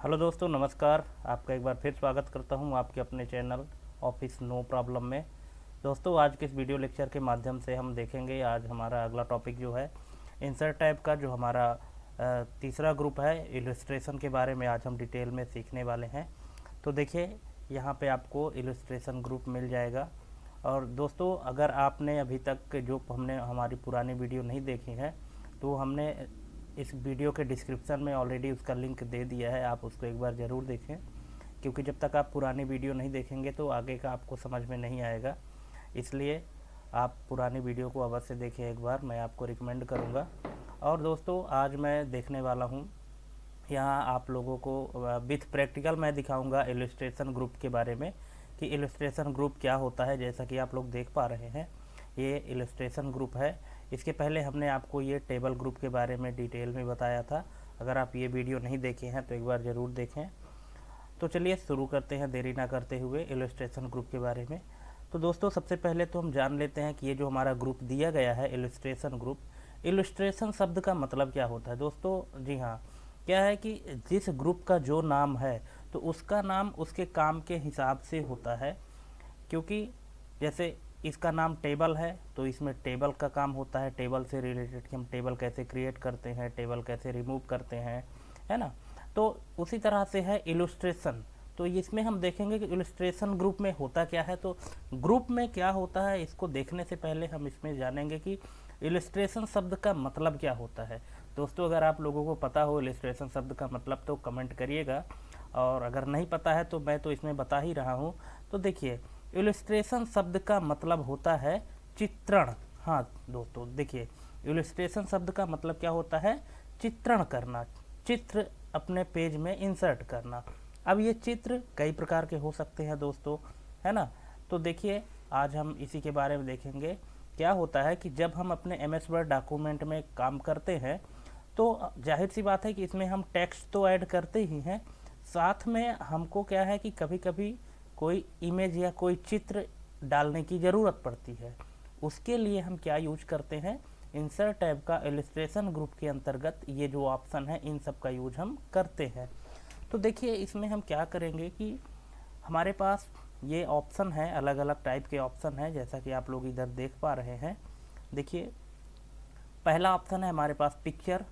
Hello दोस्तों, नमस्कार। आपका एक बार फिर स्वागत करता हूं आपके अपने चैनल ऑफिस नो प्रॉब्लम में। दोस्तों, आज के इस वीडियो लेक्चर के माध्यम से हम देखेंगे, आज हमारा अगला टॉपिक जो है इंसर्ट टैब का जो हमारा तीसरा ग्रुप है, इलस्ट्रेशन के बारे में आज हम डिटेल में सीखने वाले हैं। तो देखिए, यहाँ पे आपको इलस्ट्रेशन ग्रुप मिल जाएगा। और दोस्तों, अगर आपने अभी तक जो हमने हमारी पुरानी वीडियो नहीं देखी है, तो हमने इस वीडियो के डिस्क्रिप्शन में ऑलरेडी उसका लिंक दे दिया है, आप उसको एक बार ज़रूर देखें। क्योंकि जब तक आप पुरानी वीडियो नहीं देखेंगे तो आगे का आपको समझ में नहीं आएगा, इसलिए आप पुरानी वीडियो को अवश्य देखें एक बार, मैं आपको रिकमेंड करूँगा। और दोस्तों, आज मैं देखने वाला हूँ यहाँ आप लोगों को विथ प्रैक्टिकल मैं दिखाऊंगा इलस्ट्रेशन ग्रुप के बारे में कि इलस्ट्रेशन ग्रुप क्या होता है। जैसा कि आप लोग देख पा रहे हैं, ये इलस्ट्रेशन ग्रुप है। इसके पहले हमने आपको ये टेबल ग्रुप के बारे में डिटेल में बताया था। अगर आप ये वीडियो नहीं देखे हैं तो एक बार ज़रूर देखें। तो चलिए शुरू करते हैं देरी ना करते हुए इलस्ट्रेशन ग्रुप के बारे में। तो दोस्तों, सबसे पहले तो हम जान लेते हैं कि ये जो हमारा ग्रुप दिया गया है इलस्ट्रेशन ग्रुप, इलस्ट्रेशन शब्द का मतलब क्या होता है। दोस्तों जी हाँ, क्या है कि जिस ग्रुप का जो नाम है तो उसका नाम उसके काम के हिसाब से होता है। क्योंकि जैसे इसका नाम टेबल है तो इसमें टेबल का काम होता है, टेबल से रिलेटेड कि हम टेबल कैसे क्रिएट करते हैं, टेबल कैसे रिमूव करते हैं, है ना। तो उसी तरह से है इलस्ट्रेशन। तो इसमें हम देखेंगे कि इलस्ट्रेशन ग्रुप में होता क्या है। तो ग्रुप में क्या होता है, इसको देखने से पहले हम इसमें जानेंगे कि इलस्ट्रेशन शब्द का मतलब क्या होता है। दोस्तों, अगर आप लोगों को पता हो इलस्ट्रेशन शब्द का मतलब तो कमेंट करिएगा, और अगर नहीं पता है तो मैं तो इसमें बता ही रहा हूँ। तो देखिए, इलस्ट्रेशन शब्द का मतलब होता है चित्रण। हाँ दोस्तों, देखिए, इलस्ट्रेशन शब्द का मतलब क्या होता है, चित्रण करना, चित्र अपने पेज में इंसर्ट करना। अब ये चित्र कई प्रकार के हो सकते हैं दोस्तों, है ना। तो देखिए, आज हम इसी के बारे में देखेंगे। क्या होता है कि जब हम अपने MS वर्ड डॉक्यूमेंट में काम करते हैं तो जाहिर सी बात है कि इसमें हम टेक्स्ट तो ऐड करते ही हैं, साथ में हमको क्या है कि कभी कभी कोई इमेज या कोई चित्र डालने की ज़रूरत पड़ती है। उसके लिए हम क्या यूज करते हैं, इंसर्ट टैब का इलस्ट्रेशन ग्रुप के अंतर्गत ये जो ऑप्शन है इन सब का यूज हम करते हैं। तो देखिए, इसमें हम क्या करेंगे कि हमारे पास ये ऑप्शन है, अलग अलग टाइप के ऑप्शन है, जैसा कि आप लोग इधर देख पा रहे हैं। देखिए, पहला ऑप्शन है हमारे पास पिक्चर,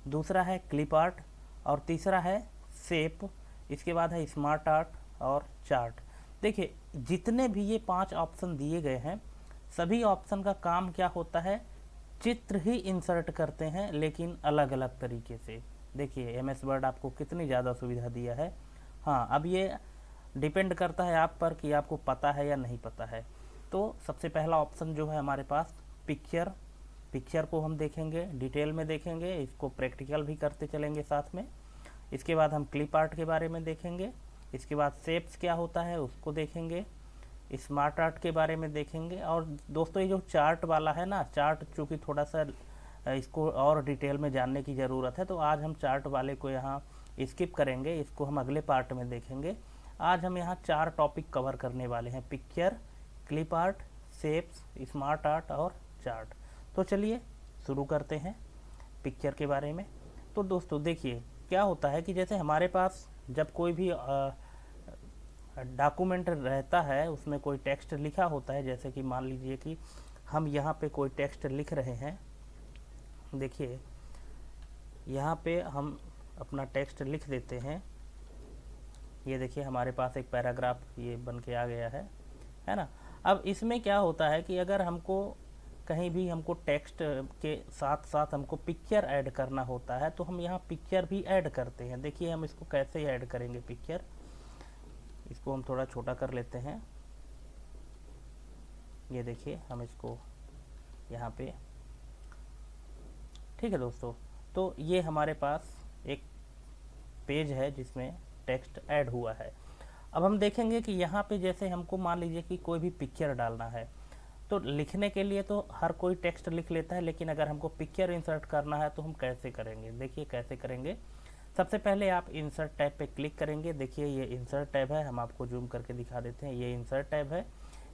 दूसरा है क्लिप आर्ट, और तीसरा है शेप। इसके बाद है स्मार्ट आर्ट और चार्ट। देखिए, जितने भी ये 5 ऑप्शन दिए गए हैं, सभी ऑप्शन का काम क्या होता है, चित्र ही इंसर्ट करते हैं, लेकिन अलग अलग तरीके से। देखिए, MS वर्ड आपको कितनी ज़्यादा सुविधा दिया है। हाँ, अब ये डिपेंड करता है आप पर कि आपको पता है या नहीं पता है। तो सबसे पहला ऑप्शन जो है हमारे पास पिक्चर, पिक्चर को हम देखेंगे, डिटेल में देखेंगे, इसको प्रैक्टिकल भी करते चलेंगे साथ में। इसके बाद हम क्लिप आर्ट के बारे में देखेंगे। इसके बाद शेप्स क्या होता है उसको देखेंगे, स्मार्ट आर्ट के बारे में देखेंगे। और दोस्तों, ये जो चार्ट वाला है ना, चार्ट चूँकि थोड़ा सा इसको और डिटेल में जानने की ज़रूरत है, तो आज हम चार्ट वाले को यहाँ स्किप करेंगे, इसको हम अगले पार्ट में देखेंगे। आज हम यहाँ 4 टॉपिक कवर करने वाले हैं, picture, clip art, shapes, smart art और चार्ट। तो चलिए शुरू करते हैं पिक्चर के बारे में। तो दोस्तों देखिए, क्या होता है कि जैसे हमारे पास जब कोई भी डॉक्यूमेंट रहता है, उसमें कोई टेक्स्ट लिखा होता है, जैसे कि मान लीजिए कि हम यहाँ पे कोई टेक्स्ट लिख रहे हैं। देखिए, यहाँ पे हम अपना टेक्स्ट लिख देते हैं। ये देखिए, हमारे पास एक पैराग्राफ ये बन के आ गया है ना। अब इसमें क्या होता है कि अगर हमको कहीं भी हमको टेक्स्ट के साथ साथ हमको पिक्चर ऐड करना होता है, तो हम यहाँ पिक्चर भी ऐड करते हैं। देखिए, हम इसको कैसे ऐड करेंगे पिक्चर, इसको हम थोड़ा छोटा कर लेते हैं। ये देखिए, हम इसको यहाँ पे, ठीक है दोस्तों। तो ये हमारे पास एक पेज है जिसमें टेक्स्ट ऐड हुआ है। अब हम देखेंगे कि यहाँ पे जैसे हमको मान लीजिए कि कोई भी पिक्चर डालना है, तो लिखने के लिए तो हर कोई टेक्स्ट लिख लेता है, लेकिन अगर हमको पिक्चर इंसर्ट करना है तो हम कैसे करेंगे। देखिए कैसे करेंगे। सबसे पहले आप इंसर्ट टैब पे क्लिक करेंगे। देखिए, ये इंसर्ट टैब है, हम आपको जूम करके दिखा देते हैं, ये इंसर्ट टैब है।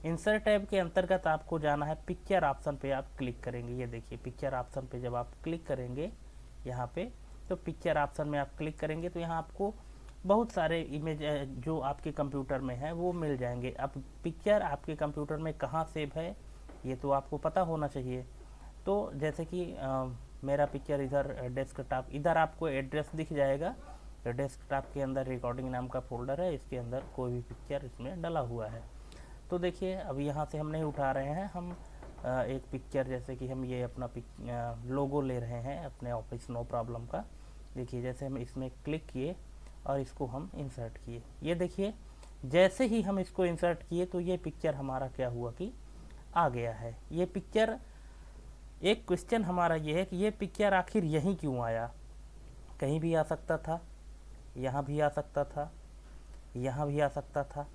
इंसर्ट टैब के अंतर्गत आपको जाना है पिक्चर ऑप्शन पे, आप क्लिक करेंगे। ये देखिए, पिक्चर ऑप्शन पे जब आप क्लिक करेंगे यहाँ पे, तो पिक्चर ऑप्शन में आप क्लिक करेंगे तो यहाँ आपको बहुत सारे इमेज जो आपके कंप्यूटर में है वो मिल जाएंगे। अब पिक्चर आपके कंप्यूटर में कहाँ सेव है ये तो आपको पता होना चाहिए। तो जैसे कि मेरा पिक्चर इधर डेस्कटॉप, इधर आपको एड्रेस दिख जाएगा। डेस्कटॉप के अंदर रिकॉर्डिंग नाम का फोल्डर है, इसके अंदर कोई भी पिक्चर इसमें डला हुआ है। तो देखिए अब यहाँ से हम नहीं उठा रहे हैं, हम एक पिक्चर, जैसे कि हम ये अपना लोगो ले रहे हैं अपने ऑफिस नो प्रॉब्लम का। देखिए जैसे हम इसमें क्लिक किए और इसको हम इंसर्ट किए, ये देखिए जैसे ही हम इसको इंसर्ट किए तो ये पिक्चर हमारा क्या हुआ कि आ गया है। ये पिक्चर, एक क्वेश्चन हमारा ये है कि ये पिक्चर आखिर यहीं क्यों आया। कहीं भी आ सकता था, यहाँ भी आ सकता था, यहाँ भी आ सकता था,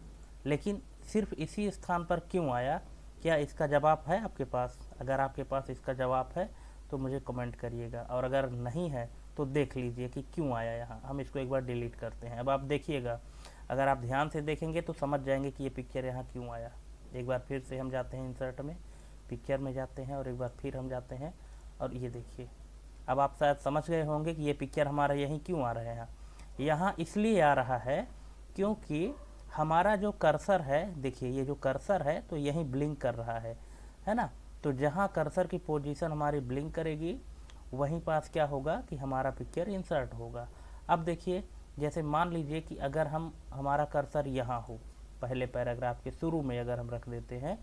लेकिन सिर्फ इसी स्थान पर क्यों आया? क्या इसका जवाब है आपके पास? अगर आपके पास इसका जवाब है तो मुझे कमेंट करिएगा, और अगर नहीं है तो देख लीजिए कि क्यों आया यहाँ। हम इसको एक बार डिलीट करते हैं। अब आप देखिएगा, अगर आप ध्यान से देखेंगे तो समझ जाएंगे कि ये पिक्चर यहाँ क्यों आया। एक बार फिर से हम जाते हैं इंसर्ट में, पिक्चर में जाते हैं और एक बार फिर हम जाते हैं, और ये देखिए अब आप शायद समझ गए होंगे कि ये पिक्चर हमारा यहीं क्यों आ रहा है। यहाँ इसलिए आ रहा है क्योंकि हमारा जो कर्सर है, देखिए ये जो कर्सर है तो यहीं ब्लिंक कर रहा है ना। तो जहाँ कर्सर की पोजीशन हमारी ब्लिंक करेगी वहीं पास क्या होगा कि हमारा पिक्चर इंसर्ट होगा। अब देखिए जैसे मान लीजिए कि अगर हमारा कर्सर यहाँ हो, पहले पैराग्राफ के शुरू में अगर हम रख देते हैं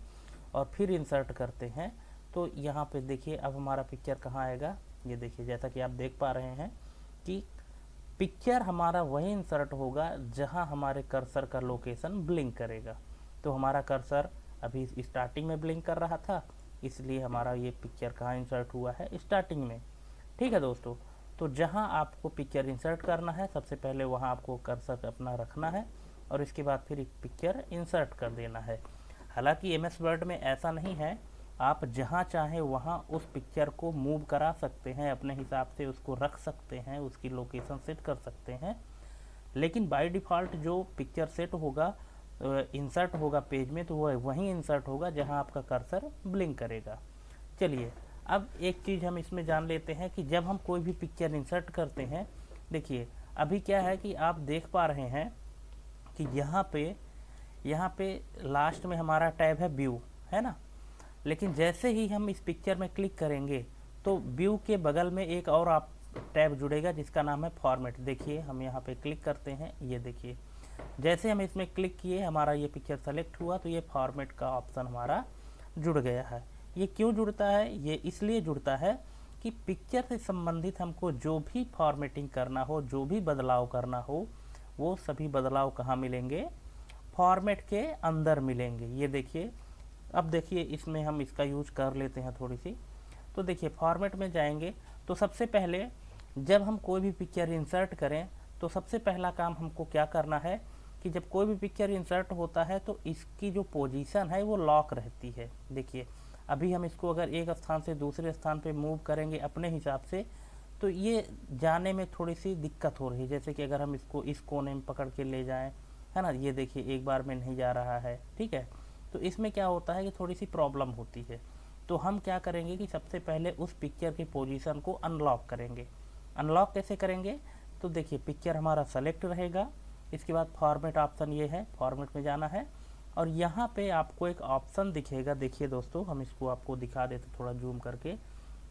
और फिर इंसर्ट करते हैं तो यहाँ पे देखिए अब हमारा पिक्चर कहाँ आएगा। ये देखिए जैसा कि आप देख पा रहे हैं कि पिक्चर हमारा वहीं इंसर्ट होगा जहां हमारे कर्सर का लोकेशन ब्लिंक करेगा। तो हमारा कर्सर अभी स्टार्टिंग में ब्लिंक कर रहा था, इसलिए हमारा ये पिक्चर कहाँ इंसर्ट हुआ है? स्टार्टिंग में। ठीक है दोस्तों, तो जहां आपको पिक्चर इंसर्ट करना है सबसे पहले वहां आपको कर्सर अपना रखना है और इसके बाद फिर पिक्चर इंसर्ट कर देना है। हालांकि MS वर्ड में ऐसा नहीं है, आप जहाँ चाहें वहाँ उस पिक्चर को मूव करा सकते हैं, अपने हिसाब से उसको रख सकते हैं, उसकी लोकेशन सेट कर सकते हैं। लेकिन बाय डिफ़ॉल्ट जो पिक्चर सेट होगा, इंसर्ट होगा पेज में, तो वह वहीं इंसर्ट होगा जहाँ आपका कर्सर ब्लिंक करेगा। चलिए अब एक चीज़ हम इसमें जान लेते हैं कि जब हम कोई भी पिक्चर इंसर्ट करते हैं, देखिए अभी क्या है कि आप देख पा रहे हैं कि यहाँ पे लास्ट में हमारा टैब है व्यू, है ना। लेकिन जैसे ही हम इस पिक्चर में क्लिक करेंगे तो व्यू के बगल में एक और आप टैब जुड़ेगा जिसका नाम है फॉर्मेट। देखिए हम यहाँ पे क्लिक करते हैं, ये देखिए जैसे हम इसमें क्लिक किए हमारा ये पिक्चर सेलेक्ट हुआ तो ये फॉर्मेट का ऑप्शन हमारा जुड़ गया है। ये क्यों जुड़ता है? ये इसलिए जुड़ता है कि पिक्चर से संबंधित हमको जो भी फॉर्मेटिंग करना हो, जो भी बदलाव करना हो, वो सभी बदलाव कहाँ मिलेंगे? फॉर्मेट के अंदर मिलेंगे। ये देखिए अब देखिए इसमें हम इसका यूज कर लेते हैं थोड़ी सी। तो देखिए फॉर्मेट में जाएंगे तो सबसे पहले जब हम कोई भी पिक्चर इंसर्ट करें तो सबसे पहला काम हमको क्या करना है कि जब कोई भी पिक्चर इंसर्ट होता है तो इसकी जो पोजीशन है वो लॉक रहती है। देखिए अभी हम इसको अगर एक स्थान से दूसरे स्थान पे मूव करेंगे अपने हिसाब से तो ये जाने में थोड़ी सी दिक्कत हो रही है। जैसे कि अगर हम इसको इस कोने में पकड़ के ले जाएं, है ना, ये देखिए एक बार में नहीं जा रहा है। ठीक है, तो इसमें क्या होता है कि थोड़ी सी प्रॉब्लम होती है। तो हम क्या करेंगे कि सबसे पहले उस पिक्चर की पोजीशन को अनलॉक करेंगे। अनलॉक कैसे करेंगे? तो देखिए पिक्चर हमारा सेलेक्ट रहेगा, इसके बाद फॉर्मेट ऑप्शन ये है, फॉर्मेट में जाना है और यहाँ पे आपको एक ऑप्शन दिखेगा। देखिए दोस्तों हम इसको आपको दिखा देते थोड़ा जूम करके,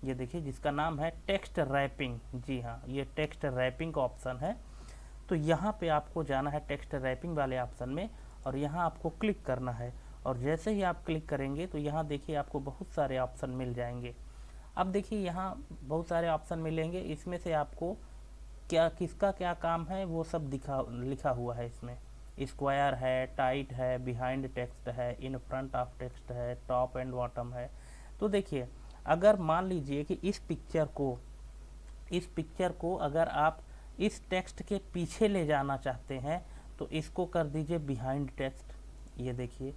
ये देखिए जिसका नाम है टेक्स्ट रैपिंग। जी हाँ, ये टेक्स्ट रैपिंग का ऑप्शन है। तो यहाँ पे आपको जाना है टेक्स्ट रैपिंग वाले ऑप्शन में और यहाँ आपको क्लिक करना है और जैसे ही आप क्लिक करेंगे तो यहाँ देखिए आपको बहुत सारे ऑप्शन मिल जाएंगे। अब देखिए यहाँ बहुत सारे ऑप्शन मिलेंगे, इसमें से आपको क्या किसका क्या काम है वो सब लिखा हुआ है। इसमें स्क्वायर है, टाइट है, बिहाइंड टेक्स्ट है, इन फ्रंट ऑफ टेक्स्ट है, टॉप एंड बॉटम है। तो देखिए अगर मान लीजिए कि इस पिक्चर को अगर आप इस टेक्स्ट के पीछे ले जाना चाहते हैं तो इसको कर दीजिए बिहाइंड टेक्स्ट। ये देखिए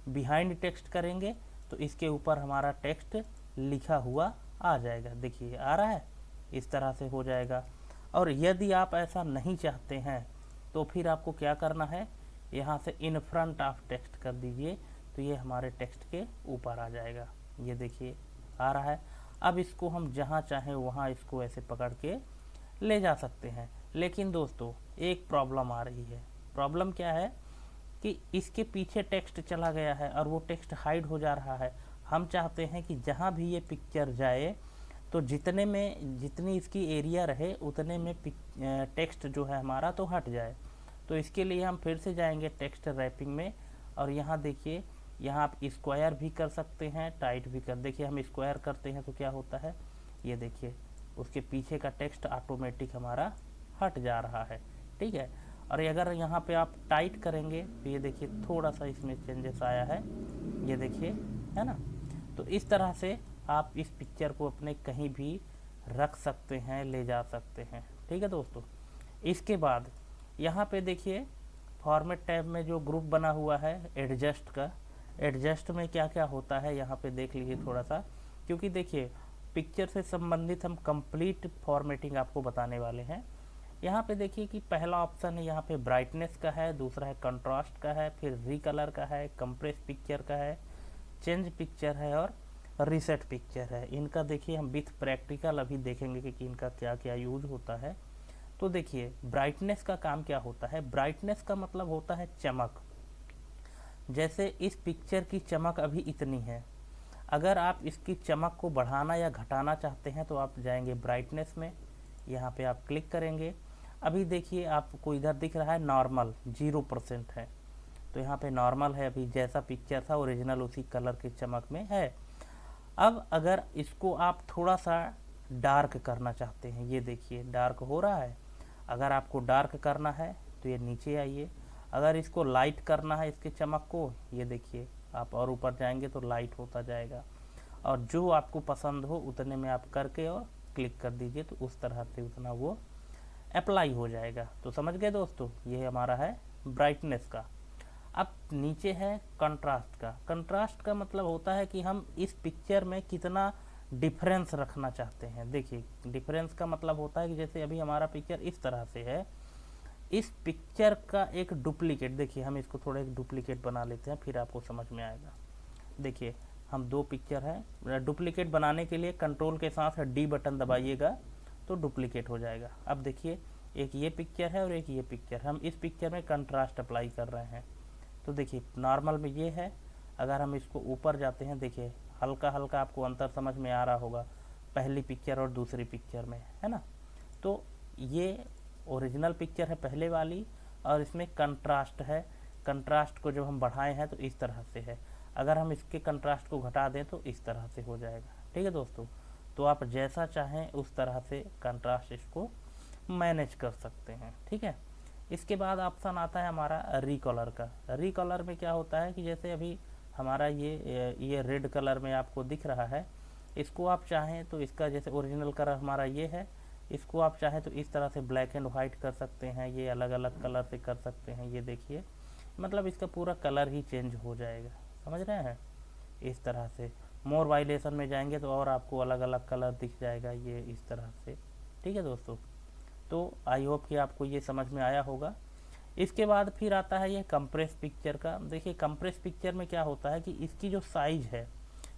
बिहाइंड टेक्स्ट करेंगे तो इसके ऊपर हमारा टेक्स्ट लिखा हुआ आ जाएगा। देखिए आ रहा है, इस तरह से हो जाएगा। और यदि आप ऐसा नहीं चाहते हैं तो फिर आपको क्या करना है, यहाँ से इन फ्रंट ऑफ टेक्स्ट कर दीजिए तो ये हमारे टेक्स्ट के ऊपर आ जाएगा। ये देखिए आ रहा है। अब इसको हम जहाँ चाहें वहाँ इसको ऐसे पकड़ के ले जा सकते हैं। लेकिन दोस्तों एक प्रॉब्लम आ रही है। प्रॉब्लम क्या है कि इसके पीछे टेक्स्ट चला गया है और वो टेक्स्ट हाइड हो जा रहा है। हम चाहते हैं कि जहाँ भी ये पिक्चर जाए तो जितनी इसकी एरिया रहे उतने में टेक्स्ट जो है हमारा तो हट जाए। तो इसके लिए हम फिर से जाएंगे टेक्स्ट रैपिंग में, और यहाँ देखिए, यहाँ आप स्क्वायर भी कर सकते हैं, टाइट भी कर। देखिए हम स्क्वायर करते हैं तो क्या होता है, ये देखिए उसके पीछे का टेक्स्ट ऑटोमेटिक हमारा हट जा रहा है। ठीक है, और अगर यहाँ पे आप टाइट करेंगे तो ये देखिए थोड़ा सा इसमें चेंजेस आया है, ये देखिए, है ना। तो इस तरह से आप इस पिक्चर को अपने कहीं भी रख सकते हैं, ले जा सकते हैं। ठीक है दोस्तों, इसके बाद यहाँ पे देखिए फॉर्मेट टैब में जो ग्रुप बना हुआ है एडजस्ट का, एडजस्ट में क्या क्या होता है यहाँ पे देख लीजिए थोड़ा सा, क्योंकि देखिए पिक्चर से संबंधित हम कंप्लीट फॉर्मेटिंग आपको बताने वाले हैं। यहाँ पे देखिए कि पहला ऑप्शन है यहाँ पे ब्राइटनेस का है, दूसरा है कंट्रास्ट का है, फिर रिकलर का है, कंप्रेस पिक्चर का है, चेंज पिक्चर है और रीसेट पिक्चर है। इनका देखिए हम विथ प्रैक्टिकल अभी देखेंगे कि इनका क्या क्या यूज होता है। तो देखिए ब्राइटनेस का काम क्या होता है। ब्राइटनेस का मतलब होता है चमक। जैसे इस पिक्चर की चमक अभी इतनी है, अगर आप इसकी चमक को बढ़ाना या घटाना चाहते हैं तो आप जाएंगे ब्राइटनेस में, यहाँ पे आप क्लिक करेंगे। अभी देखिए आपको इधर दिख रहा है नॉर्मल 0% है, तो यहाँ पे नॉर्मल है, अभी जैसा पिक्चर था ओरिजिनल उसी कलर की चमक में है। अब अगर इसको आप थोड़ा सा डार्क करना चाहते हैं, ये देखिए डार्क हो रहा है। अगर आपको डार्क करना है तो ये नीचे आइए, अगर इसको लाइट करना है इसके चमक को, ये देखिए आप और ऊपर जाएंगे तो लाइट होता जाएगा, और जो आपको पसंद हो उतने में आप करके और क्लिक कर दीजिए, तो उस तरह से उतना वो अप्लाई हो जाएगा। तो समझ गए दोस्तों, ये हमारा है ब्राइटनेस का। अब नीचे है कंट्रास्ट का। कंट्रास्ट का मतलब होता है कि हम इस पिक्चर में कितना डिफरेंस रखना चाहते हैं। देखिए डिफरेंस का मतलब होता है कि जैसे अभी हमारा पिक्चर इस तरह से है, इस पिक्चर का एक डुप्लीकेट, देखिए हम इसको थोड़ा एक डुप्लीकेट बना लेते हैं, फिर आपको समझ में आएगा। देखिए हम दो पिक्चर है, डुप्लीकेट बनाने के लिए कंट्रोल के साथ डी बटन दबाइएगा तो डुप्लीकेट हो जाएगा। अब देखिए एक ये पिक्चर है और एक ये पिक्चर, हम इस पिक्चर में कंट्रास्ट अप्लाई कर रहे हैं। तो देखिए नॉर्मल में ये है, अगर हम इसको ऊपर जाते हैं, देखिए हल्का हल्का आपको अंतर समझ में आ रहा होगा पहली पिक्चर और दूसरी पिक्चर में, है ना। तो ये ओरिजिनल पिक्चर है पहले वाली, और इसमें कंट्रास्ट है। कंट्रास्ट को जब हम बढ़ाए हैं तो इस तरह से है, अगर हम इसके कंट्रास्ट को घटा दें तो इस तरह से हो जाएगा। ठीक है दोस्तों, तो आप जैसा चाहें उस तरह से कंट्रास्ट इसको मैनेज कर सकते हैं। ठीक है, इसके बाद ऑप्शन आता है हमारा रिकलर का। रिकलर में क्या होता है कि जैसे अभी हमारा ये रेड कलर में आपको दिख रहा है, इसको आप चाहें तो इसका जैसे ओरिजिनल कलर हमारा ये है, इसको आप चाहें तो इस तरह से ब्लैक एंड वाइट कर सकते हैं, ये अलग अलग कलर से कर सकते हैं। ये देखिए मतलब इसका पूरा कलर ही चेंज हो जाएगा, समझ रहे हैं। इस तरह से मोर वाइलेशन में जाएंगे तो और आपको अलग अलग कलर दिख जाएगा, ये इस तरह से। ठीक है दोस्तों, तो आई होप कि आपको ये समझ में आया होगा। इसके बाद फिर आता है ये कंप्रेस पिक्चर का। देखिए कंप्रेस पिक्चर में क्या होता है कि इसकी जो साइज है,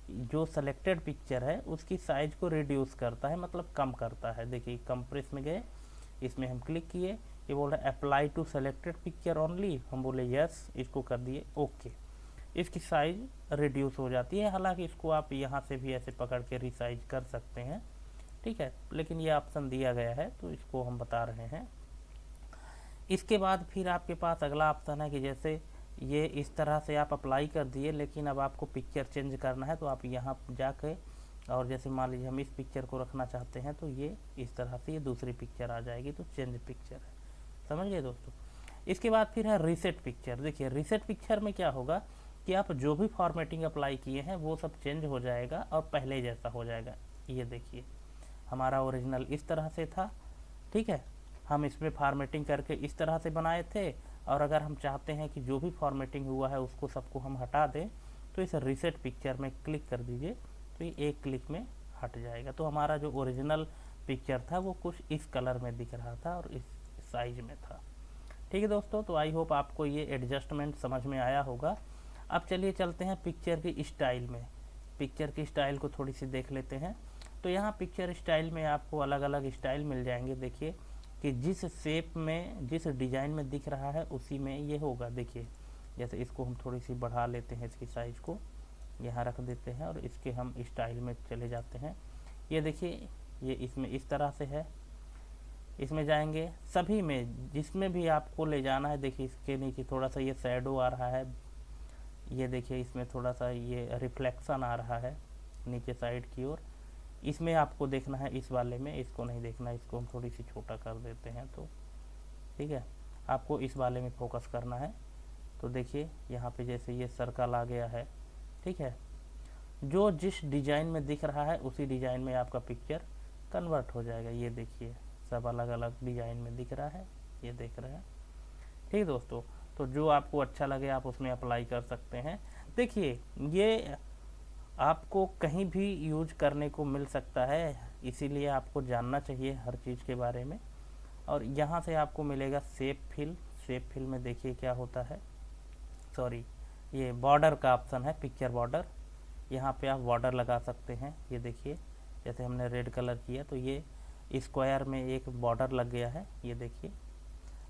जो सेलेक्टेड पिक्चर है उसकी साइज को रिड्यूस करता है, मतलब कम करता है। देखिए कंप्रेस में गए, इसमें हम क्लिक किए, ये बोल रहा है apply to selected picture only, हम बोले यस, इसको कर दिए ओके। इसकी साइज रिड्यूस हो जाती है, हालांकि इसको आप यहाँ से भी ऐसे पकड़ के रिसाइज कर सकते हैं। ठीक है, लेकिन ये ऑप्शन दिया गया है तो इसको हम बता रहे हैं। इसके बाद फिर आपके पास अगला ऑप्शन है कि जैसे ये इस तरह से आप अप्लाई कर दिए, लेकिन अब आपको पिक्चर चेंज करना है, तो आप यहाँ जाके और जैसे मान लीजिए हम इस पिक्चर को रखना चाहते हैं तो ये इस तरह से ये दूसरी पिक्चर आ जाएगी, तो चेंज पिक्चर है। समझ गए दोस्तों। इसके बाद फिर है रीसेट पिक्चर। देखिए रीसेट पिक्चर में क्या होगा कि आप जो भी फॉर्मेटिंग अप्लाई किए हैं वो सब चेंज हो जाएगा और पहले जैसा हो जाएगा। ये देखिए हमारा ओरिजिनल इस तरह से था, ठीक है, हम इसमें फॉर्मेटिंग करके इस तरह से बनाए थे, और अगर हम चाहते हैं कि जो भी फॉर्मेटिंग हुआ है उसको सबको हम हटा दें तो इस रीसेट पिक्चर में क्लिक कर दीजिए, तो ये एक क्लिक में हट जाएगा। तो हमारा जो ओरिजिनल पिक्चर था वो कुछ इस कलर में दिख रहा था और इस साइज में था। ठीक है दोस्तों, तो आई होप आपको ये एडजस्टमेंट समझ में आया होगा। अब चलिए चलते हैं पिक्चर की स्टाइल में। पिक्चर की स्टाइल को थोड़ी सी देख लेते हैं। तो यहाँ पिक्चर स्टाइल में आपको अलग अलग स्टाइल मिल जाएंगे। देखिए कि जिस शेप में, जिस डिज़ाइन में दिख रहा है उसी में ये होगा। देखिए जैसे इसको हम थोड़ी सी बढ़ा लेते हैं, इसकी साइज़ को यहाँ रख देते हैं और इसके हम स्टाइल में चले जाते हैं। ये देखिए ये इसमें इस तरह से है, इसमें जाएंगे सभी में, जिसमें भी आपको ले जाना है। देखिए इसके नीचे थोड़ा सा ये शैडो आ रहा है, ये देखिए इसमें थोड़ा सा ये रिफ्लेक्शन आ रहा है नीचे साइड की ओर, इसमें आपको देखना है, इस वाले में इसको नहीं देखना, इसको हम थोड़ी सी छोटा कर देते हैं। तो ठीक है, आपको इस वाले में फोकस करना है। तो देखिए यहाँ पे जैसे ये सर्कल आ गया है, ठीक है, जो जिस डिज़ाइन में दिख रहा है उसी डिज़ाइन में आपका पिक्चर कन्वर्ट हो जाएगा। ये देखिए सब अलग अलग डिज़ाइन में दिख रहा है, ये देख रहे हैं। ठीक दोस्तों, तो जो आपको अच्छा लगे आप उसमें अप्लाई कर सकते हैं। देखिए ये आपको कहीं भी यूज करने को मिल सकता है, इसीलिए आपको जानना चाहिए हर चीज़ के बारे में। और यहाँ से आपको मिलेगा शेप फिल। शेप फिल में देखिए क्या होता है, सॉरी ये बॉर्डर का ऑप्शन है, पिक्चर बॉर्डर। यहाँ पे आप बॉर्डर लगा सकते हैं। ये देखिए जैसे हमने रेड कलर किया तो ये स्क्वायर में एक बॉर्डर लग गया है। ये देखिए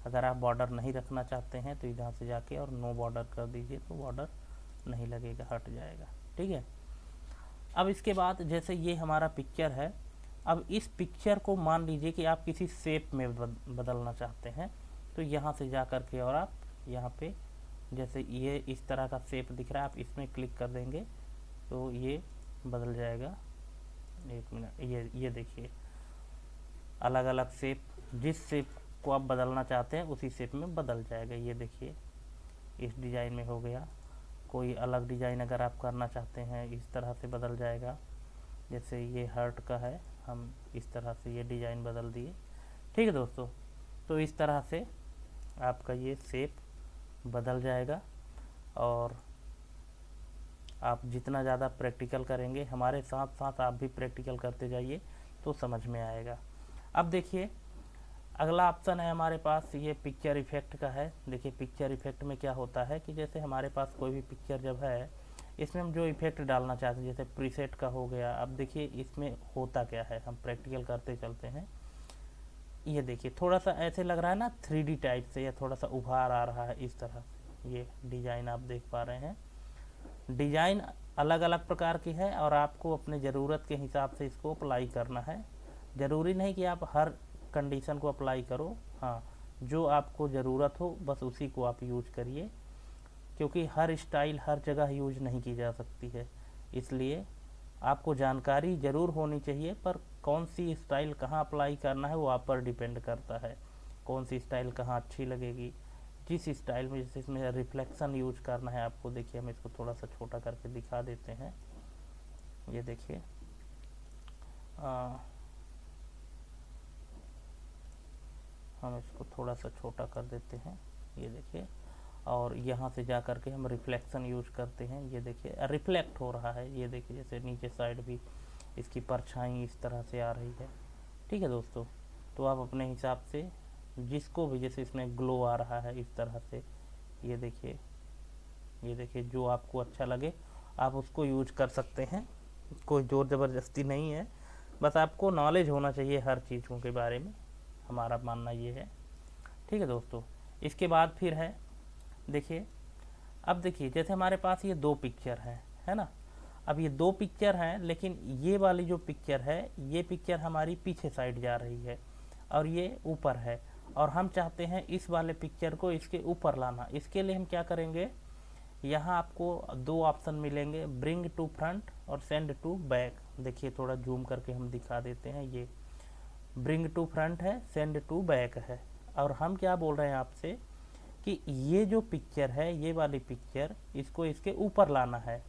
अगर आप बॉर्डर नहीं रखना चाहते हैं तो यहाँ से जाके और नो बॉर्डर कर दीजिए, तो बॉर्डर नहीं लगेगा, हट जाएगा। ठीक है, अब इसके बाद जैसे ये हमारा पिक्चर है, अब इस पिक्चर को मान लीजिए कि आप किसी शेप में बदलना चाहते हैं, तो यहाँ से जा कर के और आप यहाँ पे जैसे ये इस तरह का शेप दिख रहा है, आप इसमें क्लिक कर देंगे तो ये बदल जाएगा। एक मिनट, ये देखिए अलग अलग शेप, जिस शेप को आप बदलना चाहते हैं उसी शेप में बदल जाएगा। ये देखिए इस डिज़ाइन में हो गया। कोई अलग डिज़ाइन अगर आप करना चाहते हैं इस तरह से बदल जाएगा। जैसे ये हार्ट का है, हम इस तरह से ये डिज़ाइन बदल दिए। ठीक है दोस्तों, तो इस तरह से आपका ये शेप बदल जाएगा। और आप जितना ज़्यादा प्रैक्टिकल करेंगे, हमारे साथ साथ आप भी प्रैक्टिकल करते जाइए तो समझ में आएगा। अब देखिए अगला ऑप्शन है हमारे पास, ये पिक्चर इफेक्ट का है। देखिए पिक्चर इफेक्ट में क्या होता है कि जैसे हमारे पास कोई भी पिक्चर जब है, इसमें हम जो इफेक्ट डालना चाहते हैं, जैसे प्रीसेट का हो गया। अब देखिए इसमें होता क्या है, हम प्रैक्टिकल करते चलते हैं। ये देखिए थोड़ा सा ऐसे लग रहा है ना 3D टाइप से, या थोड़ा सा उभार आ रहा है इस तरह से। ये डिज़ाइन आप देख पा रहे हैं, डिज़ाइन अलग अलग प्रकार की है और आपको अपने ज़रूरत के हिसाब से इसको अप्लाई करना है। ज़रूरी नहीं कि आप हर कंडीशन को अप्लाई करो, हाँ जो आपको ज़रूरत हो बस उसी को आप यूज करिए, क्योंकि हर स्टाइल हर जगह यूज नहीं की जा सकती है। इसलिए आपको जानकारी ज़रूर होनी चाहिए, पर कौन सी स्टाइल कहाँ अप्लाई करना है वो आप पर डिपेंड करता है, कौन सी स्टाइल कहाँ अच्छी लगेगी। जिस स्टाइल में, जैसे इसमें रिफ्लेक्शन यूज करना है आपको, देखिए हम इसको थोड़ा सा छोटा करके दिखा देते हैं। ये देखिए हम इसको थोड़ा सा छोटा कर देते हैं। ये देखिए, और यहाँ से जा कर के हम रिफ्लेक्शन यूज करते हैं। ये देखिए रिफ्लेक्ट हो रहा है, ये देखिए जैसे नीचे साइड भी इसकी परछाई इस तरह से आ रही है। ठीक है दोस्तों, तो आप अपने हिसाब से जिसको भी, जैसे इसमें ग्लो आ रहा है इस तरह से, ये देखिए जो आपको अच्छा लगे आप उसको यूज कर सकते हैं। कोई ज़ोर ज़बरदस्ती नहीं है, बस आपको नॉलेज होना चाहिए हर चीज़ों के बारे में, हमारा मानना ये है। ठीक है दोस्तों, इसके बाद फिर है देखिए, अब देखिए जैसे हमारे पास ये दो पिक्चर है ना। अब ये दो पिक्चर हैं, लेकिन ये वाली जो पिक्चर है, ये पिक्चर हमारी पीछे साइड जा रही है और ये ऊपर है, और हम चाहते हैं इस वाले पिक्चर को इसके ऊपर लाना। इसके लिए हम क्या करेंगे, यहाँ आपको दो ऑप्शन मिलेंगे, ब्रिंग टू फ्रंट और सेंड टू बैक। देखिए थोड़ा जूम करके हम दिखा देते हैं, ये ब्रिंग टू फ्रंट है, सेंड टू बैक है। और हम क्या बोल रहे हैं आपसे कि ये जो पिक्चर है, ये वाली पिक्चर, इसको इसके ऊपर लाना है।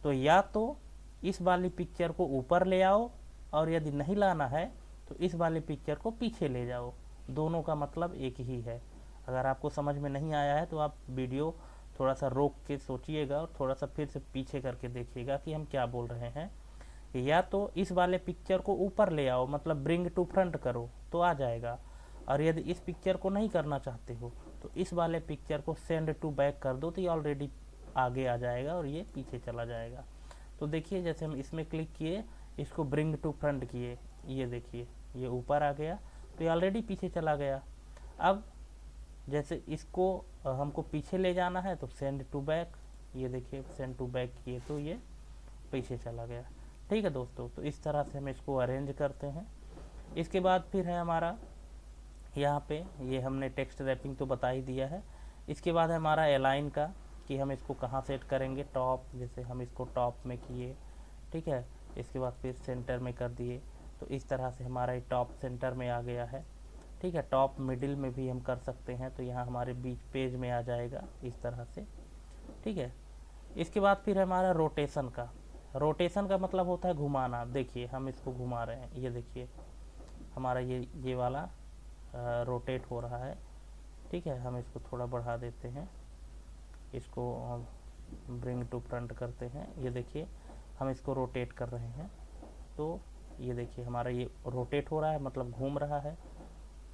तो या तो इस वाली पिक्चर को ऊपर ले आओ, और यदि नहीं लाना है तो इस वाली पिक्चर को पीछे ले जाओ। दोनों का मतलब एक ही है। अगर आपको समझ में नहीं आया है तो आप वीडियो थोड़ा सा रोक के सोचिएगा और थोड़ा सा फिर से पीछे करके देखिएगा कि हम क्या बोल रहे हैं। या तो इस वाले पिक्चर को ऊपर ले आओ, मतलब ब्रिंग टू फ्रंट करो तो आ जाएगा, और यदि इस पिक्चर को नहीं करना चाहते हो तो इस वाले पिक्चर को सेंड टू बैक कर दो, तो ये ऑलरेडी आगे आ जाएगा और ये पीछे चला जाएगा। तो देखिए जैसे हम इसमें क्लिक किए, इसको ब्रिंग टू फ्रंट किए, ये देखिए ये ऊपर आ गया। तो ये ऑलरेडी पीछे चला गया। अब जैसे इसको हमको पीछे ले जाना है तो सेंड टू बैक, ये देखिए सेंड टू बैक किए तो ये पीछे चला गया। ठीक है दोस्तों, तो इस तरह से हम इसको अरेंज करते हैं। इसके बाद फिर है हमारा यहाँ पे, ये हमने टेक्स्ट रैपिंग तो बता ही दिया है। इसके बाद है हमारा अलाइन का, कि हम इसको कहाँ सेट करेंगे। टॉप, जैसे हम इसको टॉप में किए, ठीक है, इसके बाद फिर सेंटर में कर दिए, तो इस तरह से हमारा ये टॉप सेंटर में आ गया है। ठीक है, टॉप मिडिल में भी हम कर सकते हैं, तो यहाँ हमारे बीच पेज में आ जाएगा इस तरह से। ठीक है, इसके बाद फिर हमारा रोटेशन का। रोटेशन का मतलब होता है घुमाना। देखिए हम इसको घुमा रहे हैं, ये देखिए हमारा ये वाला रोटेट हो रहा है। ठीक है, हम इसको थोड़ा बढ़ा देते हैं, इसको हम ब्रिंग टू फ्रंट करते हैं। ये देखिए हम इसको रोटेट कर रहे हैं, तो ये देखिए हमारा ये रोटेट हो रहा है, मतलब घूम रहा है।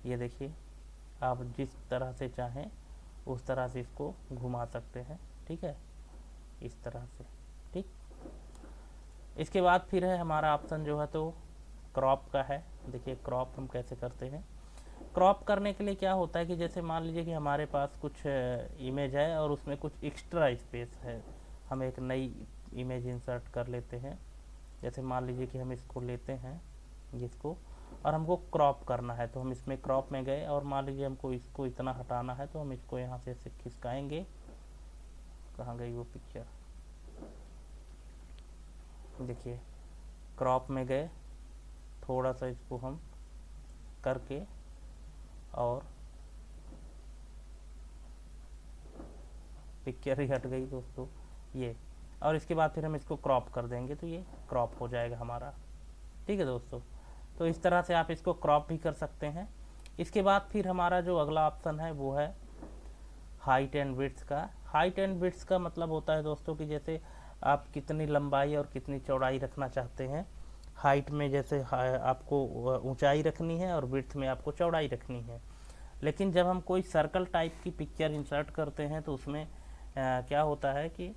ये देखिए आप जिस तरह से चाहें उस तरह से इसको घुमा सकते हैं। ठीक है, इस तरह से। ठीक, इसके बाद फिर है हमारा ऑप्शन जो है तो क्रॉप का है। देखिए क्रॉप हम कैसे करते हैं। क्रॉप करने के लिए क्या होता है कि जैसे मान लीजिए कि हमारे पास कुछ इमेज है और उसमें कुछ एक्स्ट्रा स्पेस है, हम एक नई इमेज इंसर्ट कर लेते हैं। जैसे मान लीजिए कि हम इसको लेते हैं जिसको, और हमको क्रॉप करना है, तो हम इसमें क्रॉप में गए और मान लीजिए हमको इसको इतना हटाना है, तो हम इसको यहाँ से ऐसे खिसकाएंगे। कहाँ गई वो पिक्चर, देखिए क्रॉप में गए, थोड़ा सा इसको हम करके और पिक्चर ही हट गई दोस्तों ये, और इसके बाद फिर हम इसको क्रॉप कर देंगे, तो ये क्रॉप हो जाएगा हमारा। ठीक है दोस्तों, तो इस तरह से आप इसको क्रॉप भी कर सकते हैं। इसके बाद फिर हमारा जो अगला ऑप्शन है वो है हाइट एंड विड्थ का। हाइट एंड विड्थ का मतलब होता है दोस्तों कि जैसे आप कितनी लंबाई और कितनी चौड़ाई रखना चाहते हैं। हाइट में जैसे आपको ऊंचाई रखनी है और विड्थ में आपको चौड़ाई रखनी है। लेकिन जब हम कोई सर्कल टाइप की पिक्चर इंसर्ट करते हैं तो उसमें क्या होता है कि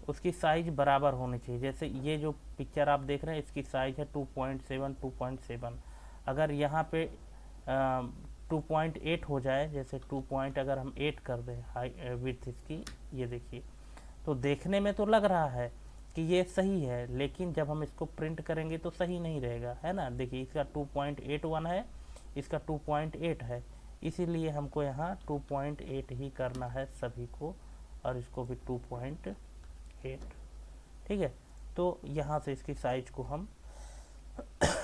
उसकी साइज बराबर होनी चाहिए। जैसे ये जो पिक्चर आप देख रहे हैं इसकी साइज है 2.7 अगर यहाँ पे 2.8 हो जाए, जैसे 2 पॉइंट अगर हम 8 कर दें हाई विड्थ इसकी, ये देखिए, तो देखने में तो लग रहा है कि ये सही है, लेकिन जब हम इसको प्रिंट करेंगे तो सही नहीं रहेगा, है ना। देखिए इसका 2.81 है, इसका 2.8 है, इसीलिए हमको यहाँ 2.8 ही करना है सभी को, और इसको भी 2.8। ठीक है, तो यहाँ से इसकी साइज को हम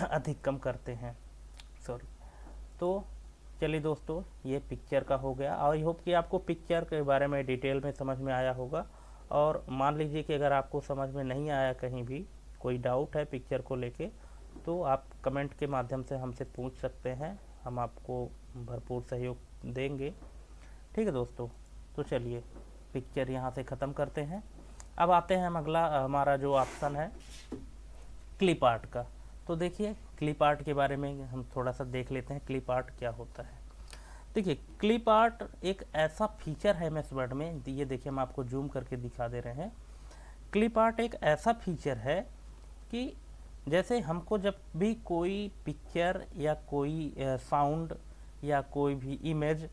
अधिक कम करते हैं, सॉरी। तो चलिए दोस्तों, ये पिक्चर का हो गया। आई होप कि आपको पिक्चर के बारे में डिटेल में समझ में आया होगा। और मान लीजिए कि अगर आपको समझ में नहीं आया, कहीं भी कोई डाउट है पिक्चर को लेके, तो आप कमेंट के माध्यम से हमसे पूछ सकते हैं, हम आपको भरपूर सहयोग देंगे। ठीक है दोस्तों, तो चलिए पिक्चर यहाँ से ख़त्म करते हैं। अब आते हैं हम अगला, हमारा जो ऑप्शन है क्लिप आर्ट का। तो देखिए क्लिप आर्ट के बारे में हम थोड़ा सा देख लेते हैं, क्लिप आर्ट क्या होता है। देखिए क्लिप आर्ट एक ऐसा फीचर है MS वर्ड में, ये देखिए हम आपको जूम करके दिखा दे रहे हैं। क्लिप आर्ट एक ऐसा फीचर है कि जैसे हमको जब भी कोई पिक्चर या कोई साउंड या कोई भी इमेज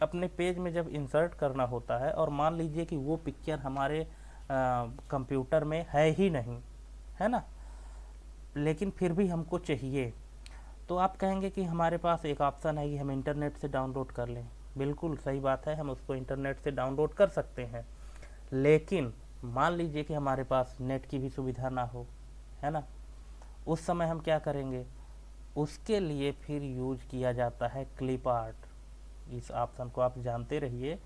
अपने पेज में जब इंसर्ट करना होता है, और मान लीजिए कि वो पिक्चर हमारे कंप्यूटर में है ही नहीं, है ना, लेकिन फिर भी हमको चाहिए, तो आप कहेंगे कि हमारे पास एक ऑप्शन है कि हम इंटरनेट से डाउनलोड कर लें। बिल्कुल सही बात है, हम उसको इंटरनेट से डाउनलोड कर सकते हैं, लेकिन मान लीजिए कि हमारे पास नेट की भी सुविधा ना हो, है ना, उस समय हम क्या करेंगे, उसके लिए फिर यूज किया जाता है क्लिप आर्ट। इस ऑप्शन को आप जानते रहिए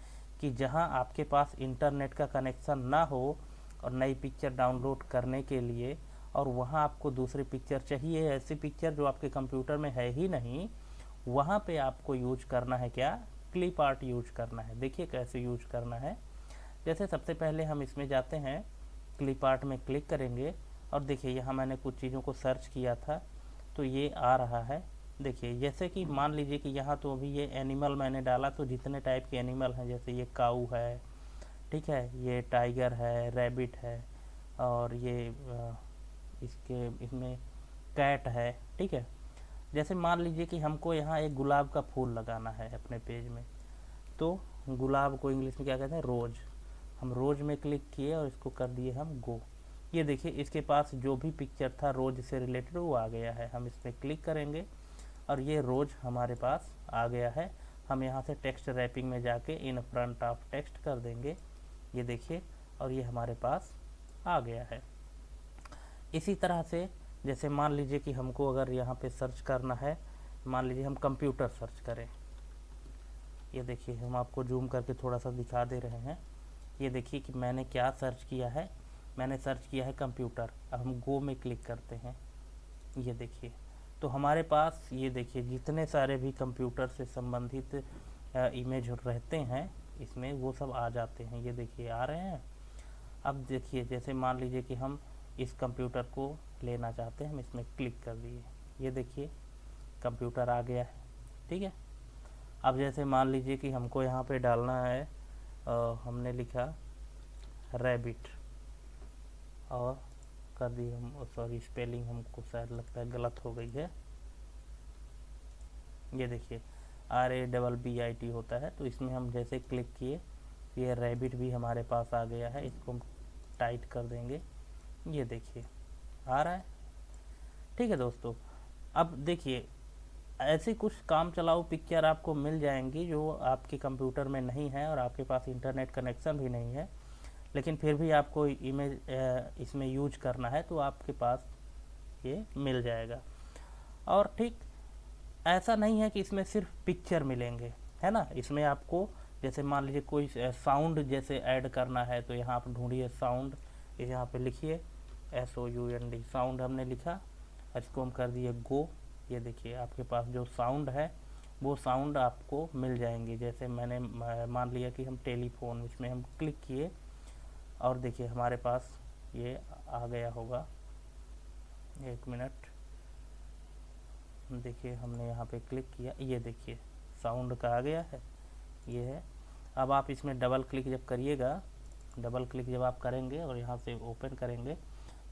कि जहां आपके पास इंटरनेट का कनेक्शन ना हो और नई पिक्चर डाउनलोड करने के लिए, और वहां आपको दूसरी पिक्चर चाहिए, ऐसी पिक्चर जो आपके कंप्यूटर में है ही नहीं, वहां पे आपको यूज करना है क्या, क्लिप आर्ट यूज करना है। देखिए कैसे यूज करना है। जैसे सबसे पहले हम इसमें जाते हैं, क्लिप आर्ट में क्लिक करेंगे, और देखिए यहाँ मैंने कुछ चीज़ों को सर्च किया था तो ये आ रहा है। देखिए जैसे कि मान लीजिए कि यहाँ तो अभी ये एनिमल मैंने डाला, तो जितने टाइप के एनिमल हैं, जैसे ये काऊ है, ठीक है, ये टाइगर है, रैबिट है, और ये इसमें कैट है, ठीक है। जैसे मान लीजिए कि हमको यहाँ एक गुलाब का फूल लगाना है अपने पेज में, तो गुलाब को इंग्लिश में क्या कहते हैं, रोज़। हम रोज़ में क्लिक किए और इसको कर दिए हम गो। ये देखिए इसके पास जो भी पिक्चर था रोज़ से रिलेटेड वो आ गया है। हम इस पर क्लिक करेंगे और ये रोज़ हमारे पास आ गया है। हम यहाँ से टेक्स्ट रैपिंग में जाके इन फ्रंट ऑफ टेक्स्ट कर देंगे, ये देखिए, और ये हमारे पास आ गया है। इसी तरह से जैसे मान लीजिए कि हमको अगर यहाँ पे सर्च करना है, मान लीजिए हम कंप्यूटर सर्च करें, ये देखिए हम आपको जूम करके थोड़ा सा दिखा दे रहे हैं। ये देखिए कि मैंने क्या सर्च किया है, मैंने सर्च किया है कंप्यूटर। अब हम गो में क्लिक करते हैं, ये देखिए, तो हमारे पास ये देखिए जितने सारे भी कंप्यूटर से संबंधित इमेज रहते हैं इसमें वो सब आ जाते हैं। ये देखिए आ रहे हैं। अब देखिए जैसे मान लीजिए कि हम इस कंप्यूटर को लेना चाहते हैं, हम इसमें क्लिक कर दिए, ये देखिए कंप्यूटर आ गया है, ठीक है। अब जैसे मान लीजिए कि हमको यहाँ पे डालना है, हमने लिखा रैबिट और कर दी हम, सॉरी स्पेलिंग हमको शायद लगता है गलत हो गई है। ये देखिए RABBIT होता है, तो इसमें हम जैसे क्लिक किए ये रैबिट भी हमारे पास आ गया है। इसको हम टाइट कर देंगे, ये देखिए आ रहा है, ठीक है दोस्तों। अब देखिए ऐसे कुछ काम चलाऊ पिक्चर आपको मिल जाएंगी जो आपके कंप्यूटर में नहीं है और आपके पास इंटरनेट कनेक्शन भी नहीं है, लेकिन फिर भी आपको इमेज इसमें यूज करना है तो आपके पास ये मिल जाएगा। और ठीक ऐसा नहीं है कि इसमें सिर्फ पिक्चर मिलेंगे, है ना। इसमें आपको जैसे मान लीजिए कोई साउंड जैसे ऐड करना है तो यहाँ आप ढूंढिए साउंड, यहाँ पे लिखिए SOUND, साउंड हमने लिखा, इसको हम कर दिए गो। ये देखिए आपके पास जो साउंड है वो साउंड आपको मिल जाएंगे। जैसे मैंने मान लिया कि हम टेलीफोन, इसमें हम क्लिक किए और देखिए हमारे पास ये आ गया होगा। एक मिनट, देखिए हमने यहाँ पे क्लिक किया, ये देखिए साउंड का आ गया है, ये है। अब आप इसमें डबल क्लिक जब करिएगा, डबल क्लिक जब आप करेंगे और यहाँ से ओपन करेंगे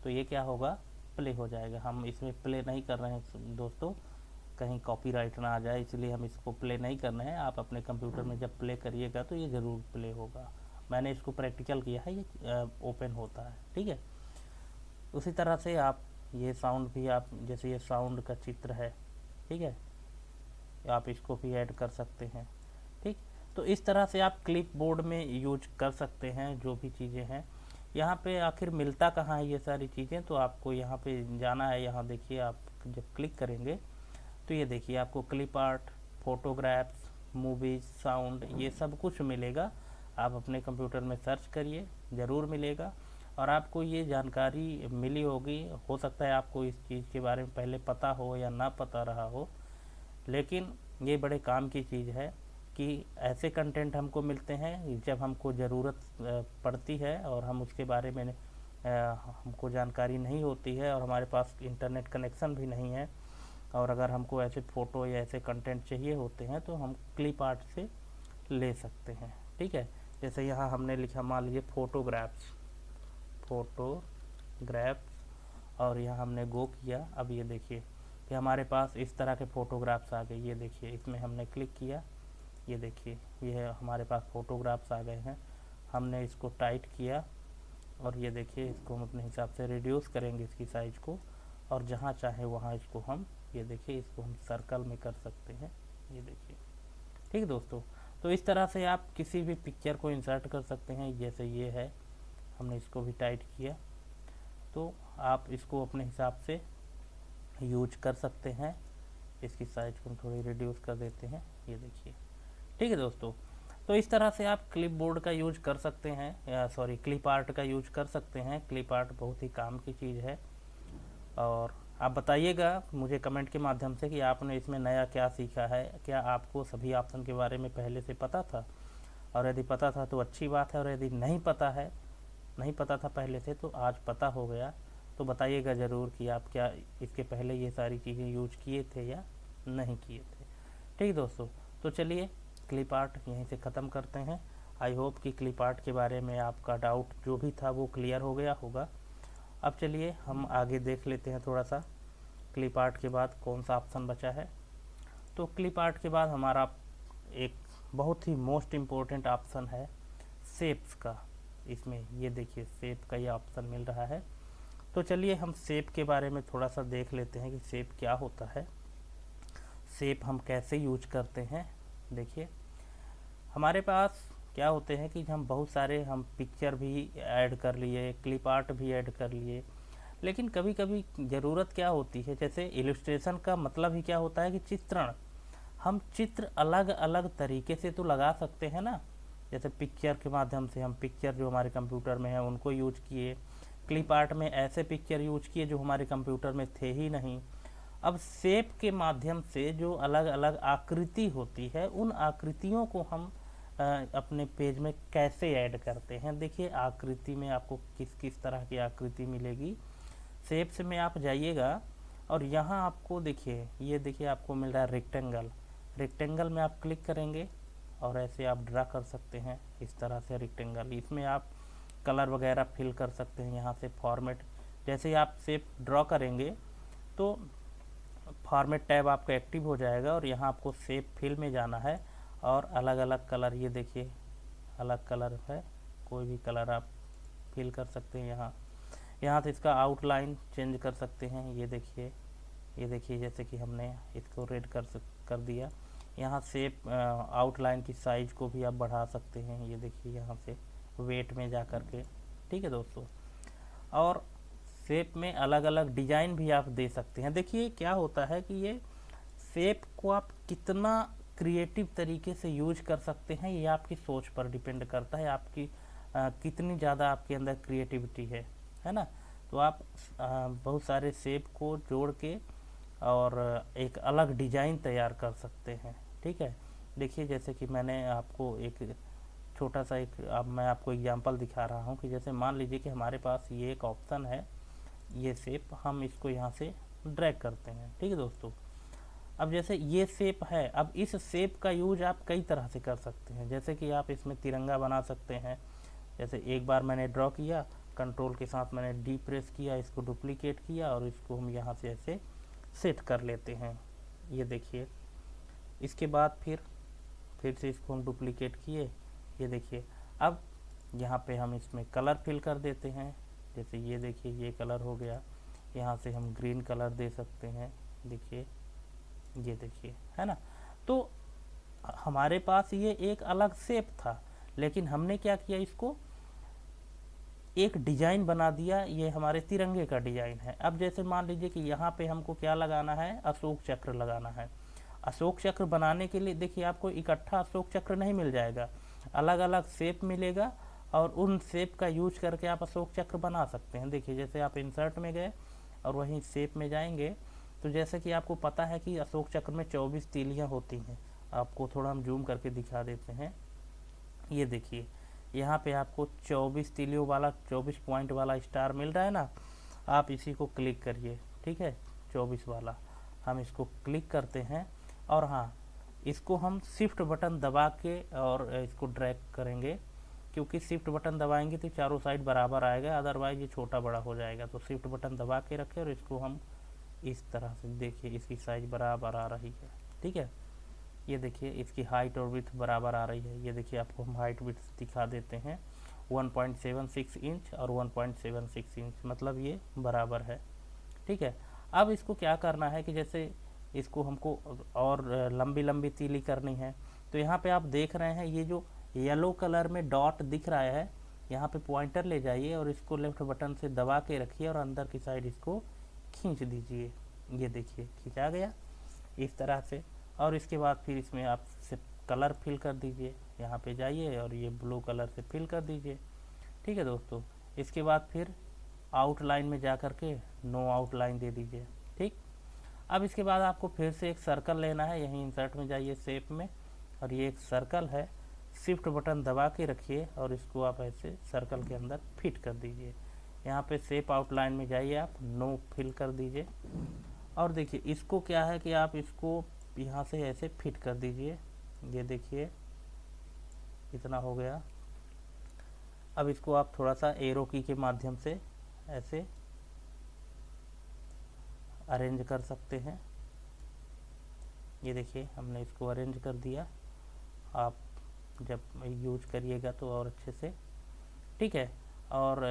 तो ये क्या होगा, प्ले हो जाएगा। हम इसमें प्ले नहीं कर रहे हैं दोस्तों, कहीं कॉपीराइट ना आ जाए, इसलिए हम इसको प्ले नहीं कर रहे हैं। आप अपने कंप्यूटर में जब प्ले करिएगा तो ये ज़रूर प्ले होगा। मैंने इसको प्रैक्टिकल किया है, ये ओपन होता है, ठीक है। उसी तरह से आप ये साउंड भी, आप जैसे ये साउंड का चित्र है, ठीक है, आप इसको भी ऐड कर सकते हैं, ठीक। तो इस तरह से आप क्लिप बोर्ड में यूज कर सकते हैं जो भी चीज़ें हैं। यहाँ पे आखिर मिलता कहाँ है ये सारी चीज़ें, तो आपको यहाँ पे जाना है। यहाँ देखिए आप जब क्लिक करेंगे तो ये देखिए आपको clip art, photographs, movies, sound, ये सब कुछ मिलेगा। आप अपने कंप्यूटर में सर्च करिए, ज़रूर मिलेगा। और आपको ये जानकारी मिली होगी, हो सकता है आपको इस चीज़ के बारे में पहले पता हो या ना पता रहा हो, लेकिन ये बड़े काम की चीज़ है कि ऐसे कंटेंट हमको मिलते हैं जब हमको ज़रूरत पड़ती है और हम उसके बारे में हमको जानकारी नहीं होती है और हमारे पास इंटरनेट कनेक्शन भी नहीं है, और अगर हमको ऐसे फ़ोटो या ऐसे कंटेंट चाहिए होते हैं तो हम क्लिप आर्ट से ले सकते हैं, ठीक है। जैसे यहाँ हमने लिखा, मान लीजिए फोटोग्राफ्स, और यहाँ हमने गो किया। अब ये देखिए कि हमारे पास इस तरह के फ़ोटोग्राफ्स आ गए। ये देखिए इसमें हमने क्लिक किया, ये देखिए ये हमारे पास फ़ोटोग्राफ्स आ गए हैं। हमने इसको टाइट किया और ये देखिए इसको हम अपने हिसाब से रिड्यूस करेंगे इसकी साइज़ को, और जहाँ चाहे वहाँ इसको हम, ये देखिए इसको हम सर्कल में कर सकते हैं, ये देखिए, ठीक है दोस्तों। तो इस तरह से आप किसी भी पिक्चर को इंसर्ट कर सकते हैं। जैसे ये है, हमने इसको भी टाइट किया, तो आप इसको अपने हिसाब से यूज कर सकते हैं। इसकी साइज़ को हम थोड़ी रिड्यूस कर देते हैं, ये देखिए, ठीक है दोस्तों। तो इस तरह से आप क्लिप बोर्ड का यूज कर सकते हैं, या सॉरी क्लिप आर्ट का यूज कर सकते हैं। क्लिप आर्ट बहुत ही काम की चीज़ है। और आप बताइएगा मुझे कमेंट के माध्यम से कि आपने इसमें नया क्या सीखा है। क्या आपको सभी ऑप्शन के बारे में पहले से पता था, और यदि पता था तो अच्छी बात है, और यदि नहीं पता था पहले से तो आज पता हो गया। तो बताइएगा ज़रूर कि आप क्या इसके पहले ये सारी चीज़ें यूज किए थे या नहीं किए थे, ठीक है दोस्तों। तो चलिए क्लिप आर्ट यहीं से ख़त्म करते हैं। आई होप कि क्लिप आर्ट के बारे में आपका डाउट जो भी था वो क्लियर हो गया होगा। अब चलिए हम आगे देख लेते हैं थोड़ा सा। क्लिप आर्ट के बाद कौन सा ऑप्शन बचा है। तो क्लिप आर्ट के बाद हमारा एक बहुत ही मोस्ट इम्पोर्टेंट ऑप्शन है शेप्स का। इसमें ये देखिए शेप का ये ऑप्शन मिल रहा है। तो चलिए हम शेप के बारे में थोड़ा सा देख लेते हैं कि शेप क्या होता है, शेप हम कैसे यूज करते हैं। देखिए हमारे पास क्या होते हैं कि हम बहुत सारे हम पिक्चर भी ऐड कर लिए, क्लिप आर्ट भी ऐड कर लिए, लेकिन कभी कभी ज़रूरत क्या होती है, जैसे इलस्ट्रेशन का मतलब ही क्या होता है कि चित्रण। हम चित्र अलग अलग तरीके से तो लगा सकते हैं ना, जैसे पिक्चर के माध्यम से हम पिक्चर जो हमारे कंप्यूटर में है उनको यूज किए, क्लिप आर्ट में ऐसे पिक्चर यूज किए जो हमारे कंप्यूटर में थे ही नहीं। अब शेप के माध्यम से जो अलग अलग आकृति होती है उन आकृतियों को हम अपने पेज में कैसे ऐड करते हैं। देखिए आकृति में आपको किस किस तरह की आकृति मिलेगी। शेप्स में आप जाइएगा और यहाँ आपको देखिए, ये देखिए आपको मिल रहा है रेक्टेंगल। रेक्टेंगल में आप क्लिक करेंगे और ऐसे आप ड्रा कर सकते हैं इस तरह से रेक्टेंगल। इसमें आप कलर वगैरह फिल कर सकते हैं। यहाँ से फॉर्मेट, जैसे ही आप शेप ड्रॉ करेंगे तो फॉर्मेट टैब आपका एक्टिव हो जाएगा और यहाँ आपको शेप फिल में जाना है और अलग अलग कलर, ये देखिए अलग कलर है, कोई भी कलर आप फिल कर सकते हैं। यहाँ से इसका आउटलाइन चेंज कर सकते हैं। ये देखिए जैसे कि हमने इसको रेड कर दिया। यहाँ शेप आउटलाइन की साइज को भी आप बढ़ा सकते हैं। ये देखिए यहाँ से वेट में जा कर के, ठीक है दोस्तों। और शेप में अलग अलग डिजाइन भी आप दे सकते हैं। देखिए क्या होता है कि ये शेप को आप कितना क्रिएटिव तरीके से यूज कर सकते हैं, ये आपकी सोच पर डिपेंड करता है, आपकी कितनी ज़्यादा आपके अंदर क्रिएटिविटी है ना। तो आप बहुत सारे शेप को जोड़ के और एक अलग डिजाइन तैयार कर सकते हैं, ठीक है। देखिए जैसे कि मैंने आपको एक छोटा सा अब मैं आपको एग्जांपल दिखा रहा हूँ कि जैसे मान लीजिए कि हमारे पास ये एक ऑप्शन है, ये शेप, हम इसको यहाँ से ड्रैग करते हैं, ठीक है दोस्तों। अब जैसे ये शेप है, अब इस शेप का यूज आप कई तरह से कर सकते हैं। जैसे कि आप इसमें तिरंगा बना सकते हैं। जैसे एक बार मैंने ड्रॉ किया, कंट्रोल के साथ मैंने डी प्रेस किया, इसको डुप्लीकेट किया और इसको हम यहाँ से ऐसे सेट कर लेते हैं। ये देखिए, इसके बाद फिर से इसको हम डुप्लीकेट किए। ये देखिए अब यहाँ पे हम इसमें कलर फिल कर देते हैं। जैसे ये देखिए ये कलर हो गया, यहाँ से हम ग्रीन कलर दे सकते हैं। देखिए ये देखिए, है ना। तो हमारे पास ये एक अलग शेप था, लेकिन हमने क्या किया, इसको एक डिजाइन बना दिया। ये हमारे तिरंगे का डिजाइन है। अब जैसे मान लीजिए कि यहाँ पे हमको क्या लगाना है, अशोक चक्र लगाना है। अशोक चक्र बनाने के लिए देखिए आपको इकट्ठा अशोक चक्र नहीं मिल जाएगा, अलग अलग शेप मिलेगा और उन शेप का यूज करके आप अशोक चक्र बना सकते हैं। देखिए जैसे आप इंसर्ट में गए और वहीं शेप में जाएंगे, तो जैसे कि आपको पता है कि अशोक चक्र में 24 तीलियां होती हैं। आपको थोड़ा हम जूम करके दिखा देते हैं। ये देखिए यहाँ पे आपको 24 तीलियों वाला 24 पॉइंट वाला स्टार मिल रहा है ना, आप इसी को क्लिक करिए, ठीक है। 24 वाला हम इसको क्लिक करते हैं और हाँ, इसको हम शिफ्ट बटन दबा के और इसको ड्रैग करेंगे, क्योंकि शिफ्ट बटन दबाएंगे तो चारों साइड बराबर आएगा, अदरवाइज ये छोटा बड़ा हो जाएगा। तो शिफ्ट बटन दबा के रखें और इसको हम इस तरह से, देखिए इसकी साइज बराबर आ रही है, ठीक है। ये देखिए इसकी हाइट और विड्थ बराबर आ रही है। ये देखिए आपको हम हाइट विड्थ दिखा देते हैं, 1.76 इंच और 1.76 इंच, मतलब ये बराबर है, ठीक है। अब इसको क्या करना है कि जैसे इसको हमको और लंबी लंबी तीली करनी है, तो यहाँ पे आप देख रहे हैं ये जो येलो कलर में डॉट दिख रहा है, यहाँ पे पॉइंटर ले जाइए और इसको लेफ्ट बटन से दबा के रखिए और अंदर की साइड इसको खींच दीजिए। ये देखिए खींचा गया इस तरह से। और इसके बाद फिर इसमें आप से कलर फिल कर दीजिए, यहाँ पे जाइए और ये ब्लू कलर से फिल कर दीजिए, ठीक है दोस्तों। इसके बाद फिर आउटलाइन में जा कर के नो आउटलाइन दे दीजिए, ठीक। अब इसके बाद आपको फिर से एक सर्कल लेना है, यहीं इंसर्ट में जाइए शेप में, और ये एक सर्कल है, शिफ्ट बटन दबा के रखिए और इसको आप ऐसे सर्कल के अंदर फिट कर दीजिए। यहाँ पे शेप आउटलाइन में जाइए, आप नो फिल कर दीजिए और देखिए इसको क्या है कि आप इसको यहाँ से ऐसे फिट कर दीजिए। ये देखिए इतना हो गया। अब इसको आप थोड़ा सा एरो की के माध्यम से ऐसे अरेंज कर सकते हैं। ये देखिए हमने इसको अरेंज कर दिया। आप जब यूज करिएगा तो और अच्छे से, ठीक है। और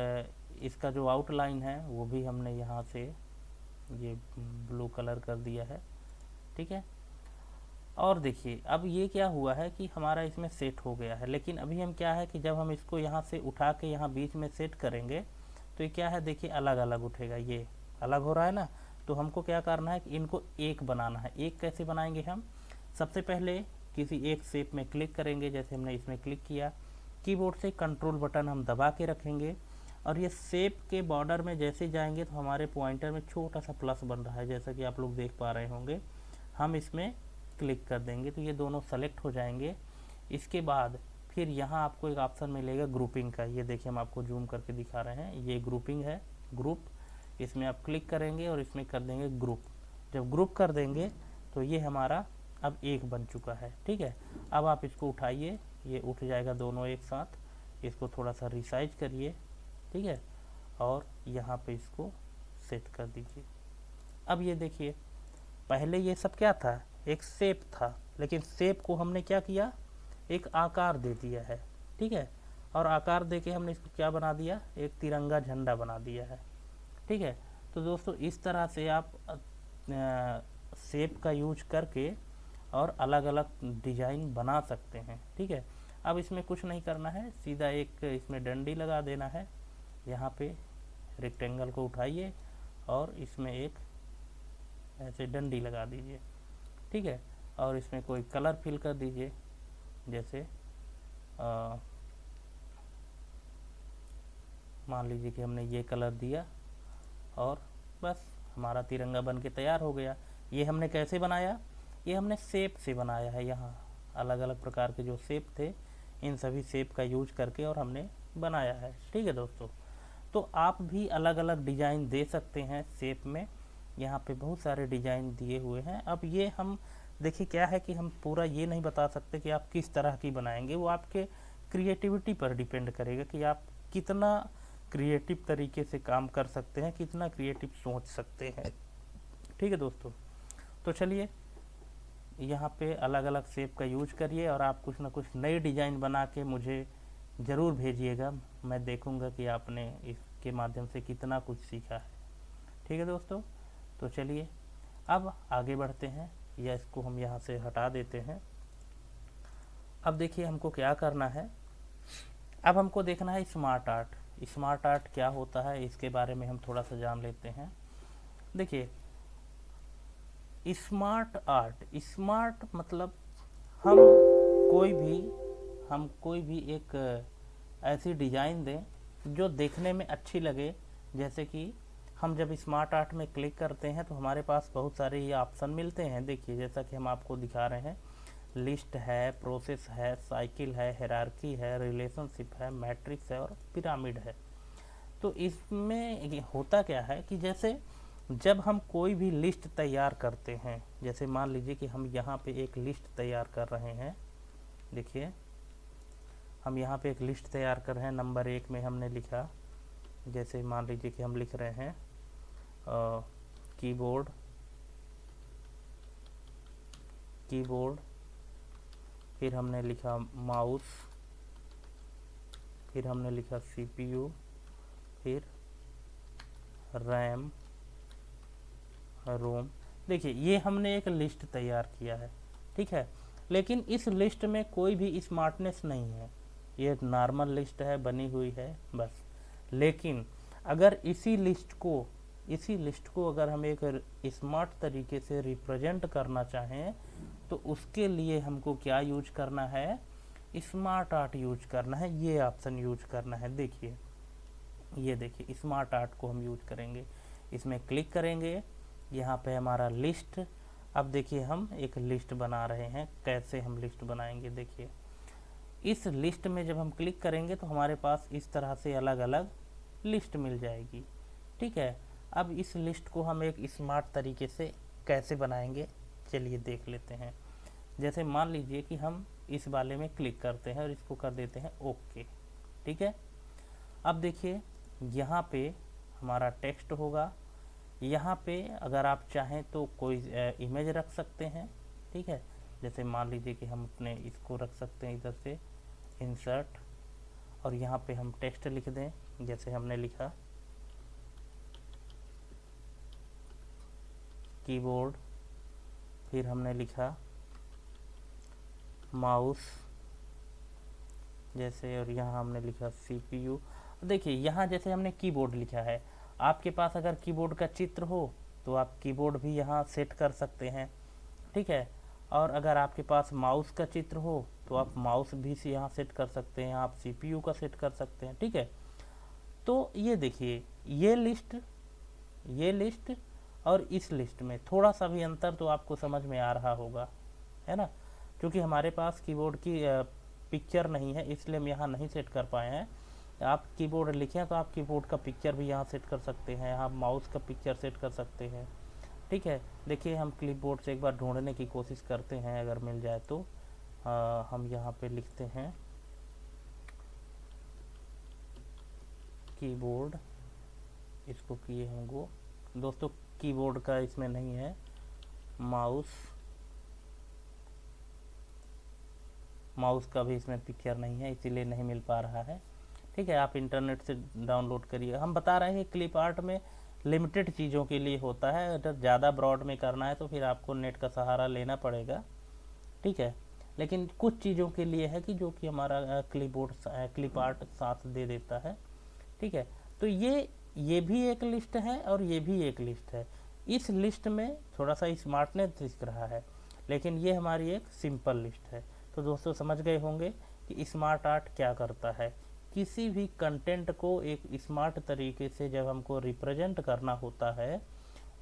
इसका जो आउटलाइन है वो भी हमने यहाँ से ये ब्लू कलर कर दिया है, ठीक है। और देखिए अब ये क्या हुआ है कि हमारा इसमें सेट हो गया है, लेकिन अभी हम क्या है कि जब हम इसको यहाँ से उठा के यहाँ बीच में सेट करेंगे तो ये क्या है, देखिए अलग अलग उठेगा, ये अलग हो रहा है ना। तो हमको क्या करना है कि इनको एक बनाना है। एक कैसे बनाएंगे हम, सबसे पहले किसी एक शेप में क्लिक करेंगे, जैसे हमने इसमें क्लिक किया, कीबोर्ड से कंट्रोल बटन हम दबा के रखेंगे और ये शेप के बॉर्डर में जैसे जाएंगे तो हमारे पॉइंटर में छोटा सा प्लस बन रहा है, जैसा कि आप लोग देख पा रहे होंगे। हम इसमें क्लिक कर देंगे तो ये दोनों सेलेक्ट हो जाएंगे। इसके बाद फिर यहाँ आपको एक ऑप्शन मिलेगा ग्रुपिंग का, ये देखिए हम आपको जूम करके दिखा रहे हैं, ये ग्रुपिंग है, ग्रुप। इसमें आप क्लिक करेंगे और इसमें कर देंगे ग्रुप। जब ग्रुप कर देंगे तो ये हमारा अब एक बन चुका है, ठीक है। अब आप इसको उठाइए, ये उठ जाएगा दोनों एक साथ। इसको थोड़ा सा रिसाइज करिए, ठीक है, और यहाँ पे इसको सेट कर दीजिए। अब ये देखिए पहले ये सब क्या था, एक शेप था, लेकिन शेप को हमने क्या किया, एक आकार दे दिया है, ठीक है। और आकार दे के हमने इसको क्या बना दिया, एक तिरंगा झंडा बना दिया है, ठीक है। तो दोस्तों इस तरह से आप शेप का यूज करके और अलग अलग डिजाइन बना सकते हैं, ठीक है। अब इसमें कुछ नहीं करना है, सीधा एक इसमें डंडी लगा देना है। यहाँ पे रेक्टेंगल को उठाइए और इसमें एक ऐसे डंडी लगा दीजिए, ठीक है। और इसमें कोई कलर फिल कर दीजिए, जैसे मान लीजिए कि हमने ये कलर दिया और बस हमारा तिरंगा बन के तैयार हो गया। ये हमने कैसे बनाया, ये हमने शेप से बनाया है। यहाँ अलग अलग प्रकार के जो शेप थे, इन सभी शेप का यूज करके और हमने बनाया है, ठीक है दोस्तों। तो आप भी अलग अलग डिजाइन दे सकते हैं शेप में, यहाँ पे बहुत सारे डिजाइन दिए हुए हैं। अब ये हम देखिए क्या है कि हम पूरा ये नहीं बता सकते कि आप किस तरह की बनाएंगे, वो आपके क्रिएटिविटी पर डिपेंड करेगा कि आप कितना क्रिएटिव तरीके से काम कर सकते हैं, कितना क्रिएटिव सोच सकते हैं, ठीक है दोस्तों। तो चलिए यहाँ पे अलग अलग शेप का यूज करिए और आप कुछ ना कुछ नई डिजाइन बना के मुझे ज़रूर भेजिएगा। मैं देखूँगा कि आपने इसके माध्यम से कितना कुछ सीखा है, ठीक है दोस्तों। तो चलिए अब आगे बढ़ते हैं, या इसको हम यहाँ से हटा देते हैं। अब देखिए हमको क्या करना है, अब हमको देखना है स्मार्ट आर्ट। स्मार्ट आर्ट क्या होता है इसके बारे में हम थोड़ा सा जान लेते हैं। देखिए स्मार्ट आर्ट, स्मार्ट मतलब हम कोई भी एक ऐसी डिज़ाइन दें जो देखने में अच्छी लगे। जैसे कि हम जब स्मार्ट आर्ट में क्लिक करते हैं तो हमारे पास बहुत सारे ये ऑप्शन मिलते हैं। देखिए जैसा कि हम आपको दिखा रहे हैं, लिस्ट है, प्रोसेस है, साइकिल है, हायरार्की है, रिलेशनशिप है, मैट्रिक्स है और पिरामिड है। तो इसमें होता क्या है कि जैसे जब हम कोई भी लिस्ट तैयार करते हैं, जैसे मान लीजिए कि हम यहाँ पे एक लिस्ट तैयार कर रहे हैं। देखिए हम यहाँ पे एक लिस्ट तैयार कर रहे हैं। नंबर 1 में हमने लिखा, जैसे मान लीजिए कि हम लिख रहे हैं कीबोर्ड, फिर हमने लिखा माउस, फिर हमने लिखा सीपीयू, फिर रैम, रोम। देखिए ये हमने एक लिस्ट तैयार किया है, ठीक है। लेकिन इस लिस्ट में कोई भी स्मार्टनेस नहीं है, ये एक नॉर्मल लिस्ट है, बनी हुई है बस। लेकिन अगर इसी लिस्ट को अगर हम एक स्मार्ट तरीके से रिप्रेजेंट करना चाहें तो उसके लिए हमको क्या यूज करना है, स्मार्ट आर्ट यूज करना है। ये ऑप्शन यूज करना है। देखिए ये देखिए स्मार्ट आर्ट को हम यूज करेंगे, इसमें क्लिक करेंगे, यहाँ पे हमारा लिस्ट। अब देखिए हम एक लिस्ट बना रहे हैं। कैसे हम लिस्ट बनाएंगे, देखिए इस लिस्ट में जब हम क्लिक करेंगे तो हमारे पास इस तरह से अलग अलग लिस्ट मिल जाएगी, ठीक है। अब इस लिस्ट को हम एक स्मार्ट तरीके से कैसे बनाएंगे, चलिए देख लेते हैं। जैसे मान लीजिए कि हम इस वाले में क्लिक करते हैं और इसको कर देते हैं ओके, ठीक है। अब देखिए यहाँ पे हमारा टेक्स्ट होगा, यहाँ पे अगर आप चाहें तो कोई इमेज रख सकते हैं, ठीक है। जैसे मान लीजिए कि हम अपने इसको रख सकते हैं इधर से इंसर्ट, और यहाँ पे हम टेक्स्ट लिख दें, जैसे हमने लिखा कीबोर्ड, फिर हमने लिखा माउस जैसे, और यहाँ हमने लिखा CPU। देखिए यहाँ जैसे हमने कीबोर्ड लिखा है, आपके पास अगर कीबोर्ड का चित्र हो तो आप कीबोर्ड भी यहाँ सेट कर सकते हैं, ठीक है। और अगर आपके पास माउस का चित्र हो तो आप माउस भी से यहाँ सेट कर सकते हैं, आप CPU का सेट कर सकते हैं, ठीक है। तो ये देखिए ये लिस्ट और इस लिस्ट में थोड़ा सा भी अंतर तो आपको समझ में आ रहा होगा, है ना। क्योंकि हमारे पास कीबोर्ड की पिक्चर नहीं है, इसलिए हम यहाँ नहीं सेट कर पाए हैं। आप कीबोर्ड लिखें तो आप कीबोर्ड का पिक्चर भी यहाँ सेट कर सकते हैं, आप माउस का पिक्चर सेट कर सकते हैं, ठीक है। देखिए हम क्लिपबोर्ड से एक बार ढूंढने की कोशिश करते हैं, अगर मिल जाए तो हम यहाँ पे लिखते हैं कीबोर्ड, इसको किए हम गो, दोस्तों कीबोर्ड का इसमें नहीं है, माउस का भी इसमें पिक्चर नहीं है, इसीलिए नहीं मिल पा रहा है, ठीक है। आप इंटरनेट से डाउनलोड करिए। हम बता रहे हैं क्लिप आर्ट में लिमिटेड चीज़ों के लिए होता है, अगर ज़्यादा ब्रॉड में करना है तो फिर आपको नेट का सहारा लेना पड़ेगा, ठीक है। लेकिन कुछ चीज़ों के लिए है कि जो कि हमारा क्लिप आर्ट साथ दे देता है, ठीक है। तो ये भी एक लिस्ट है और ये भी एक लिस्ट है। इस लिस्ट में थोड़ा सा स्मार्टनेस दिख रहा है, लेकिन ये हमारी एक सिंपल लिस्ट है। तो दोस्तों समझ गए होंगे कि स्मार्ट आर्ट क्या करता है। किसी भी कंटेंट को एक स्मार्ट तरीके से जब हमको रिप्रेजेंट करना होता है,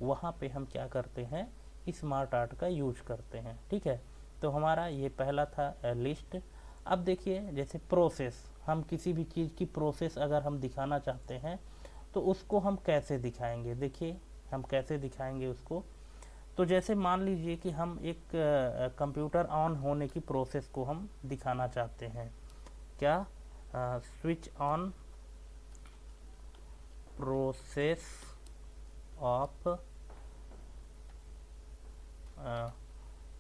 वहाँ पे हम क्या करते हैं, स्मार्ट आर्ट का यूज करते हैं, ठीक है। तो हमारा ये पहला था लिस्ट। अब देखिए जैसे प्रोसेस, हम किसी भी चीज़ की प्रोसेस अगर हम दिखाना चाहते हैं तो उसको हम कैसे दिखाएंगे। देखिए हम कैसे दिखाएंगे उसको, तो जैसे मान लीजिए कि हम एक कंप्यूटर ऑन होने की प्रोसेस को हम दिखाना चाहते हैं। क्या? स्विच ऑन प्रोसेस ऑफ,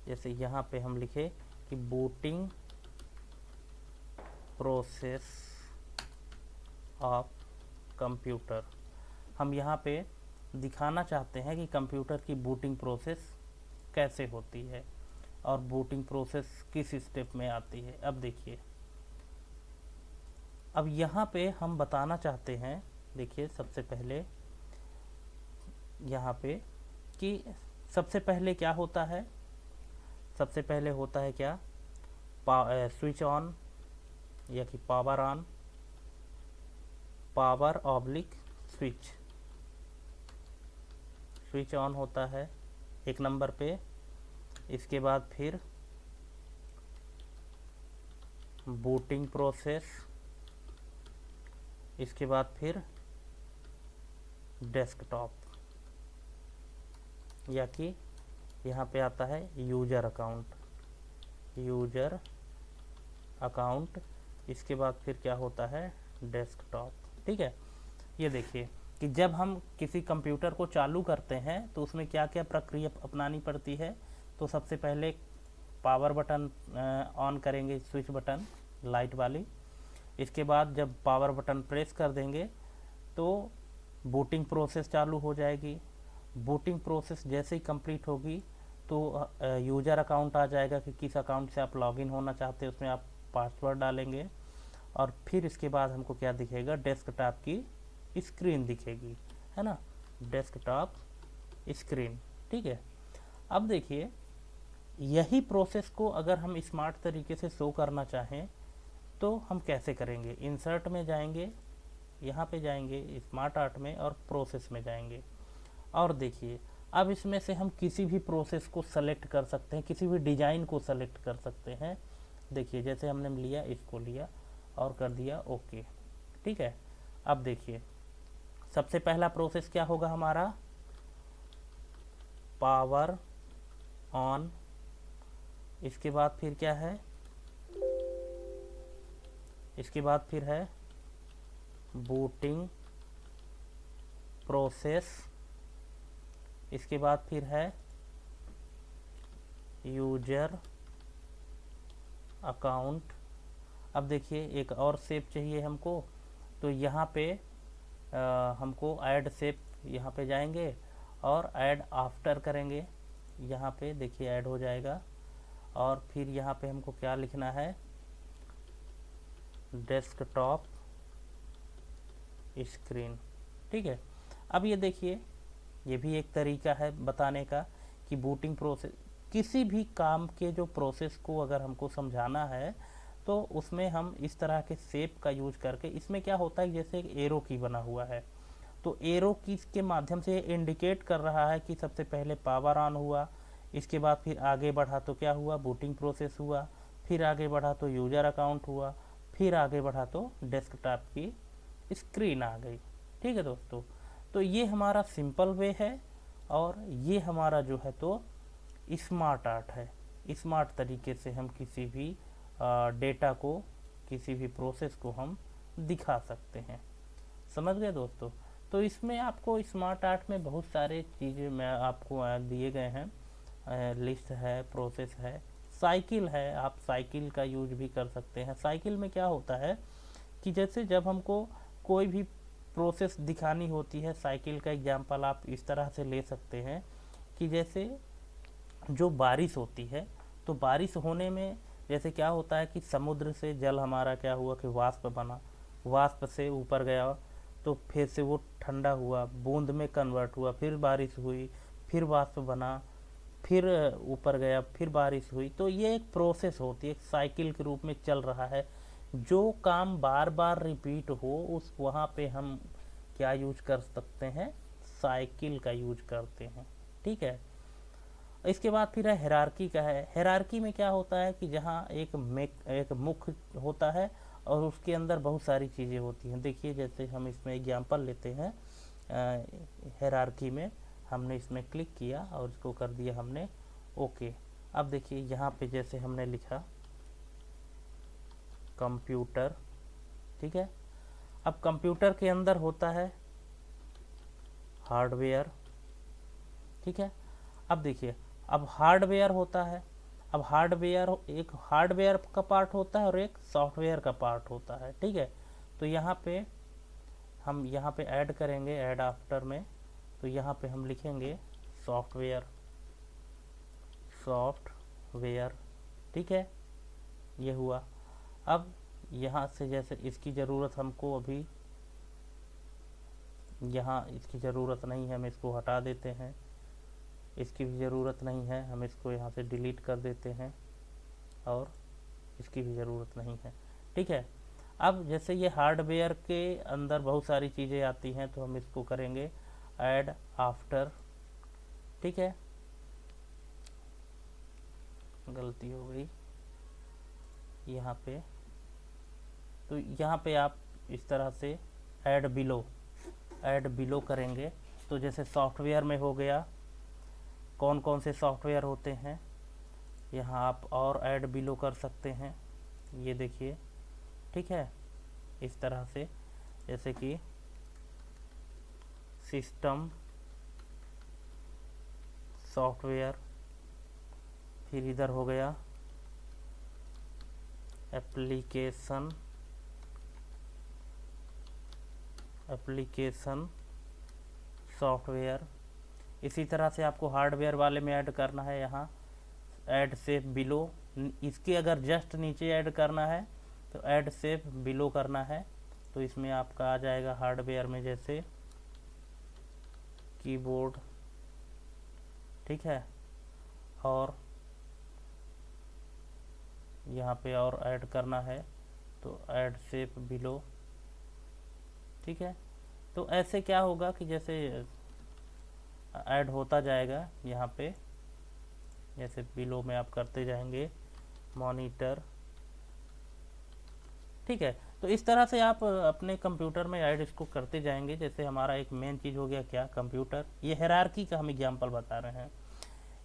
जैसे यहाँ पे हम लिखे कि बूटिंग प्रोसेस ऑफ कंप्यूटर। हम यहाँ पे दिखाना चाहते हैं कि कंप्यूटर की बूटिंग प्रोसेस कैसे होती है और बूटिंग प्रोसेस किस स्टेप में आती है। अब देखिए, अब यहाँ पे हम बताना चाहते हैं, देखिए सबसे पहले यहाँ पे कि सबसे पहले क्या होता है, सबसे पहले होता है क्या, स्विच ऑन या कि power on, power oblique switch, switch on होता है एक नंबर पे। इसके बाद फिर बूटिंग प्रोसेस, इसके बाद फिर डेस्कटॉप, या कि यहाँ पे आता है यूजर अकाउंट, यूजर अकाउंट। इसके बाद फिर क्या होता है, डेस्कटॉप, ठीक है। ये देखिए कि जब हम किसी कंप्यूटर को चालू करते हैं तो उसमें क्या क्या प्रक्रिया अपनानी पड़ती है। तो सबसे पहले पावर बटन ऑन करेंगे, स्विच बटन लाइट वाली। इसके बाद जब पावर बटन प्रेस कर देंगे तो बूटिंग प्रोसेस चालू हो जाएगी। बूटिंग प्रोसेस जैसे ही कंप्लीट होगी तो यूजर अकाउंट आ जाएगा कि किस अकाउंट से आप लॉगिन होना चाहते हैं, उसमें आप पासवर्ड डालेंगे। और फिर इसके बाद हमको क्या दिखेगा, डेस्कटॉप की स्क्रीन दिखेगी, है ना, डेस्कटॉप स्क्रीन, ठीक है। अब देखिए यही प्रोसेस को अगर हम स्मार्ट तरीके से शो करना चाहें तो हम कैसे करेंगे। इंसर्ट में जाएंगे, यहाँ पे जाएंगे स्मार्ट आर्ट में और प्रोसेस में जाएंगे, और देखिए अब इसमें से हम किसी भी प्रोसेस को सेलेक्ट कर सकते हैं, किसी भी डिज़ाइन को सेलेक्ट कर सकते हैं। देखिए जैसे हमने लिया, इसको लिया और कर दिया ओके, ठीक है। अब देखिए सबसे पहला प्रोसेस क्या होगा हमारा, पावर ऑन। इसके बाद फिर क्या है, इसके बाद फिर है बूटिंग प्रोसेस इसके बाद फिर है यूजर अकाउंट। अब देखिए एक और शेप चाहिए हमको, तो यहाँ पे हमको ऐड शेप, यहाँ पे जाएंगे और ऐड आफ्टर करेंगे। यहाँ पे देखिए ऐड हो जाएगा। और फिर यहाँ पे हमको क्या लिखना है, डेस्कटॉप स्क्रीन। ठीक है। अब ये देखिए, ये भी एक तरीका है बताने का कि बूटिंग प्रोसेस, किसी भी काम के जो प्रोसेस को अगर हमको समझाना है तो उसमें हम इस तरह के शेप का यूज करके, इसमें क्या होता है जैसे एक एरो की बना हुआ है, तो एरो की के माध्यम से इंडिकेट कर रहा है कि सबसे पहले पावर ऑन हुआ, इसके बाद फिर आगे बढ़ा तो क्या हुआ, बूटिंग प्रोसेस हुआ, फिर आगे बढ़ा तो यूजर अकाउंट हुआ, फिर आगे बढ़ा तो डेस्कटॉप की स्क्रीन आ गई। ठीक है दोस्तों, तो ये हमारा सिंपल वे है और ये हमारा जो है तो स्मार्ट आर्ट है। स्मार्ट तरीके से हम किसी भी डेटा को, किसी भी प्रोसेस को हम दिखा सकते हैं। समझ गए दोस्तों। तो इसमें आपको स्मार्ट आर्ट में बहुत सारे चीज़ें मैं आपको दिए गए हैं, लिस्ट है, प्रोसेस है, साइकिल है, आप साइकिल का यूज भी कर सकते हैं। साइकिल में क्या होता है कि जैसे जब हमको कोई भी प्रोसेस दिखानी होती है, साइकिल का एग्जांपल आप इस तरह से ले सकते हैं कि जैसे जो बारिश होती है, तो बारिश होने में जैसे क्या होता है कि समुद्र से जल हमारा क्या हुआ कि वाष्प बना, वाष्प से ऊपर गया तो फिर से वो ठंडा हुआ, बूंद में कन्वर्ट हुआ, फिर बारिश हुई, फिर वाष्प बना, फिर ऊपर गया, फिर बारिश हुई। तो ये एक प्रोसेस होती है, एक साइकिल के रूप में चल रहा है। जो काम बार बार रिपीट हो उस वहाँ पे हम क्या यूज कर सकते हैं, साइकिल का यूज करते हैं। ठीक है। इसके बाद फिर है हेरारकी का है। हेरारकी में क्या होता है कि जहाँ एक मुख्य होता है और उसके अंदर बहुत सारी चीज़ें होती हैं। देखिए जैसे हम इसमें एग्जांपल लेते हैं, हेरारकी में हमने इसमें क्लिक किया और इसको कर दिया हमने ओके। अब देखिए यहाँ पे जैसे हमने लिखा कंप्यूटर। ठीक है। अब कंप्यूटर के अंदर होता है हार्डवेयर। ठीक है। अब देखिए, अब हार्डवेयर होता है, अब हार्डवेयर एक हार्डवेयर का पार्ट होता है और एक सॉफ्टवेयर का पार्ट होता है। ठीक है। तो यहाँ पे हम यहाँ पे ऐड करेंगे, ऐड आफ्टर में, तो यहाँ पे हम लिखेंगे सॉफ्टवेयर, सॉफ्टवेयर। ठीक है, ये हुआ। अब यहाँ से जैसे इसकी ज़रूरत हमको अभी, यहाँ इसकी ज़रूरत नहीं है, हम इसको हटा देते हैं। इसकी भी ज़रूरत नहीं है, हम इसको यहाँ से डिलीट कर देते हैं और इसकी भी ज़रूरत नहीं है। ठीक है। अब जैसे ये हार्डवेयर के अंदर बहुत सारी चीज़ें आती हैं तो हम इसको करेंगे ऐड आफ्टर। ठीक है, गलती हो गई यहाँ पे, तो यहाँ पे आप इस तरह से ऐड बिलो करेंगे। तो जैसे सॉफ्टवेयर में हो गया, कौन कौन से सॉफ्टवेयर होते हैं, यहाँ आप और ऐड बिलो कर सकते हैं, ये देखिए। ठीक है, इस तरह से जैसे कि सिस्टम सॉफ्टवेयर, फिर इधर हो गया एप्लीकेशन सॉफ्टवेयर। इसी तरह से आपको हार्डवेयर वाले में ऐड करना है, यहाँ ऐड सेफ बिलो। इसके अगर जस्ट नीचे ऐड करना है तो ऐड सेफ बिलो करना है। तो इसमें आपका आ जाएगा हार्डवेयर में जैसे कीबोर्ड। ठीक है, और यहाँ पे और ऐड करना है तो ऐड सेफ बिलो। ठीक है, तो ऐसे क्या होगा कि जैसे ऐड होता जाएगा यहाँ पे, जैसे बिलो में आप करते जाएंगे मॉनिटर। ठीक है, तो इस तरह से आप अपने कंप्यूटर में ऐड इसको करते जाएंगे। जैसे हमारा एक मेन चीज़ हो गया क्या, कंप्यूटर। ये हायरार्की का हम एग्जांपल बता रहे हैं।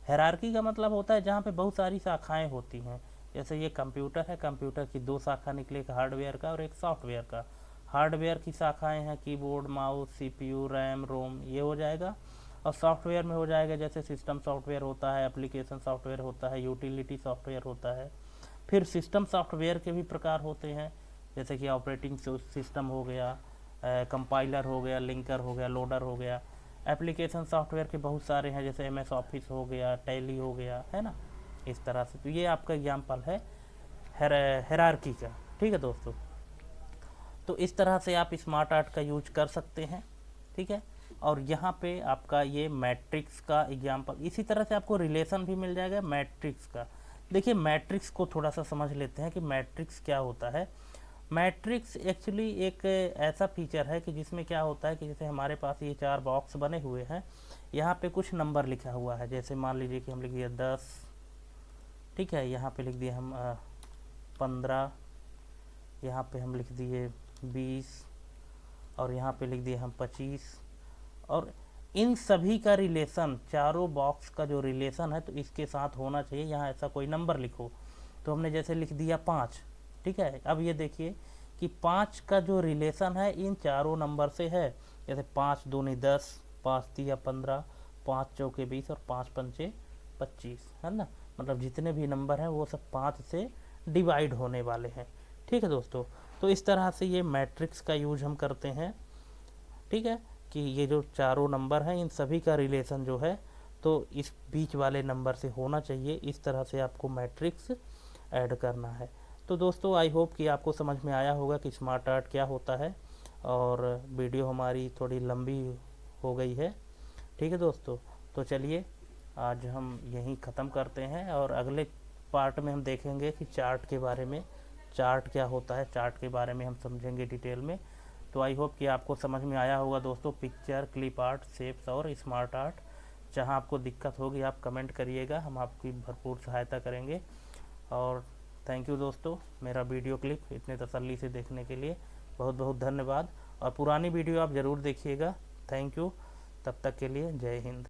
हायरार्की का मतलब होता है जहाँ पे बहुत सारी शाखाएं होती हैं। जैसे ये कंप्यूटर है, कंप्यूटर की दो शाखा निकले, एक हार्डवेयर का और एक सॉफ्टवेयर का। हार्डवेयर की शाखाएं हैं कीबोर्ड, माउस, सीपीयू, रैम, रोम, ये हो जाएगा। और सॉफ्टवेयर में हो जाएगा जैसे सिस्टम सॉफ्टवेयर होता है, एप्लीकेशन सॉफ्टवेयर होता है, यूटिलिटी सॉफ्टवेयर होता है। फिर सिस्टम सॉफ्टवेयर के भी प्रकार होते हैं, जैसे कि ऑपरेटिंग सिस्टम हो गया, कंपाइलर हो गया, लिंकर हो गया, लोडर हो गया। एप्लीकेशन सॉफ्टवेयर के बहुत सारे हैं, जैसे MS ऑफिस हो गया, टैली हो गया, है ना, इस तरह से। तो ये आपका एग्जाम्पल है हायरार्की का। ठीक है दोस्तों, तो इस तरह से आप स्मार्ट आर्ट का यूज कर सकते हैं। ठीक है, और यहाँ पे आपका ये मैट्रिक्स का एग्जाम्पल, इसी तरह से आपको रिलेशन भी मिल जाएगा मैट्रिक्स का। देखिए मैट्रिक्स को थोड़ा सा समझ लेते हैं कि मैट्रिक्स क्या होता है। मैट्रिक्स एक्चुअली एक ऐसा फीचर है कि जिसमें क्या होता है कि जैसे हमारे पास ये 4 बॉक्स बने हुए हैं, यहाँ पे कुछ नंबर लिखा हुआ है। जैसे मान लीजिए कि हम लिख दिए 10, ठीक है, यहाँ पे लिख दिए हम 15, यहाँ पे हम लिख दिए 20, और यहाँ पे लिख दिए हम 25। और इन सभी का रिलेशन, चारों बॉक्स का जो रिलेशन है तो इसके साथ होना चाहिए। यहाँ ऐसा कोई नंबर लिखो, तो हमने जैसे लिख दिया 5। ठीक है, अब ये देखिए कि 5 का जो रिलेशन है इन चारों नंबर से है। जैसे 5 दूनी 10, 5 तिया 15, 5 चौके 20 और 5 पंचे 25, है ना। मतलब जितने भी नंबर हैं वो सब 5 से डिवाइड होने वाले हैं। ठीक है दोस्तों, तो इस तरह से ये मैट्रिक्स का यूज हम करते हैं। ठीक है, कि ये जो चारों नंबर हैं इन सभी का रिलेशन जो है तो इस बीच वाले नंबर से होना चाहिए। इस तरह से आपको मैट्रिक्स ऐड करना है। तो दोस्तों आई होप कि आपको समझ में आया होगा कि स्मार्ट आर्ट क्या होता है। और वीडियो हमारी थोड़ी लंबी हो गई है। ठीक है दोस्तों, तो चलिए आज हम यहीं ख़त्म करते हैं, और अगले पार्ट में हम देखेंगे कि चार्ट के बारे में, चार्ट क्या होता है, चार्ट के बारे में हम समझेंगे डिटेल में। तो आई होप कि आपको समझ में आया होगा दोस्तों। पिक्चर, क्लिप आर्ट, शेप्स और स्मार्ट आर्ट, जहां आपको दिक्कत होगी आप कमेंट करिएगा, हम आपकी भरपूर सहायता करेंगे। और थैंक यू दोस्तों, मेरा वीडियो क्लिप इतने तसल्ली से देखने के लिए बहुत बहुत धन्यवाद। और पुरानी वीडियो आप ज़रूर देखिएगा। थैंक यू, तब तक के लिए जय हिंद।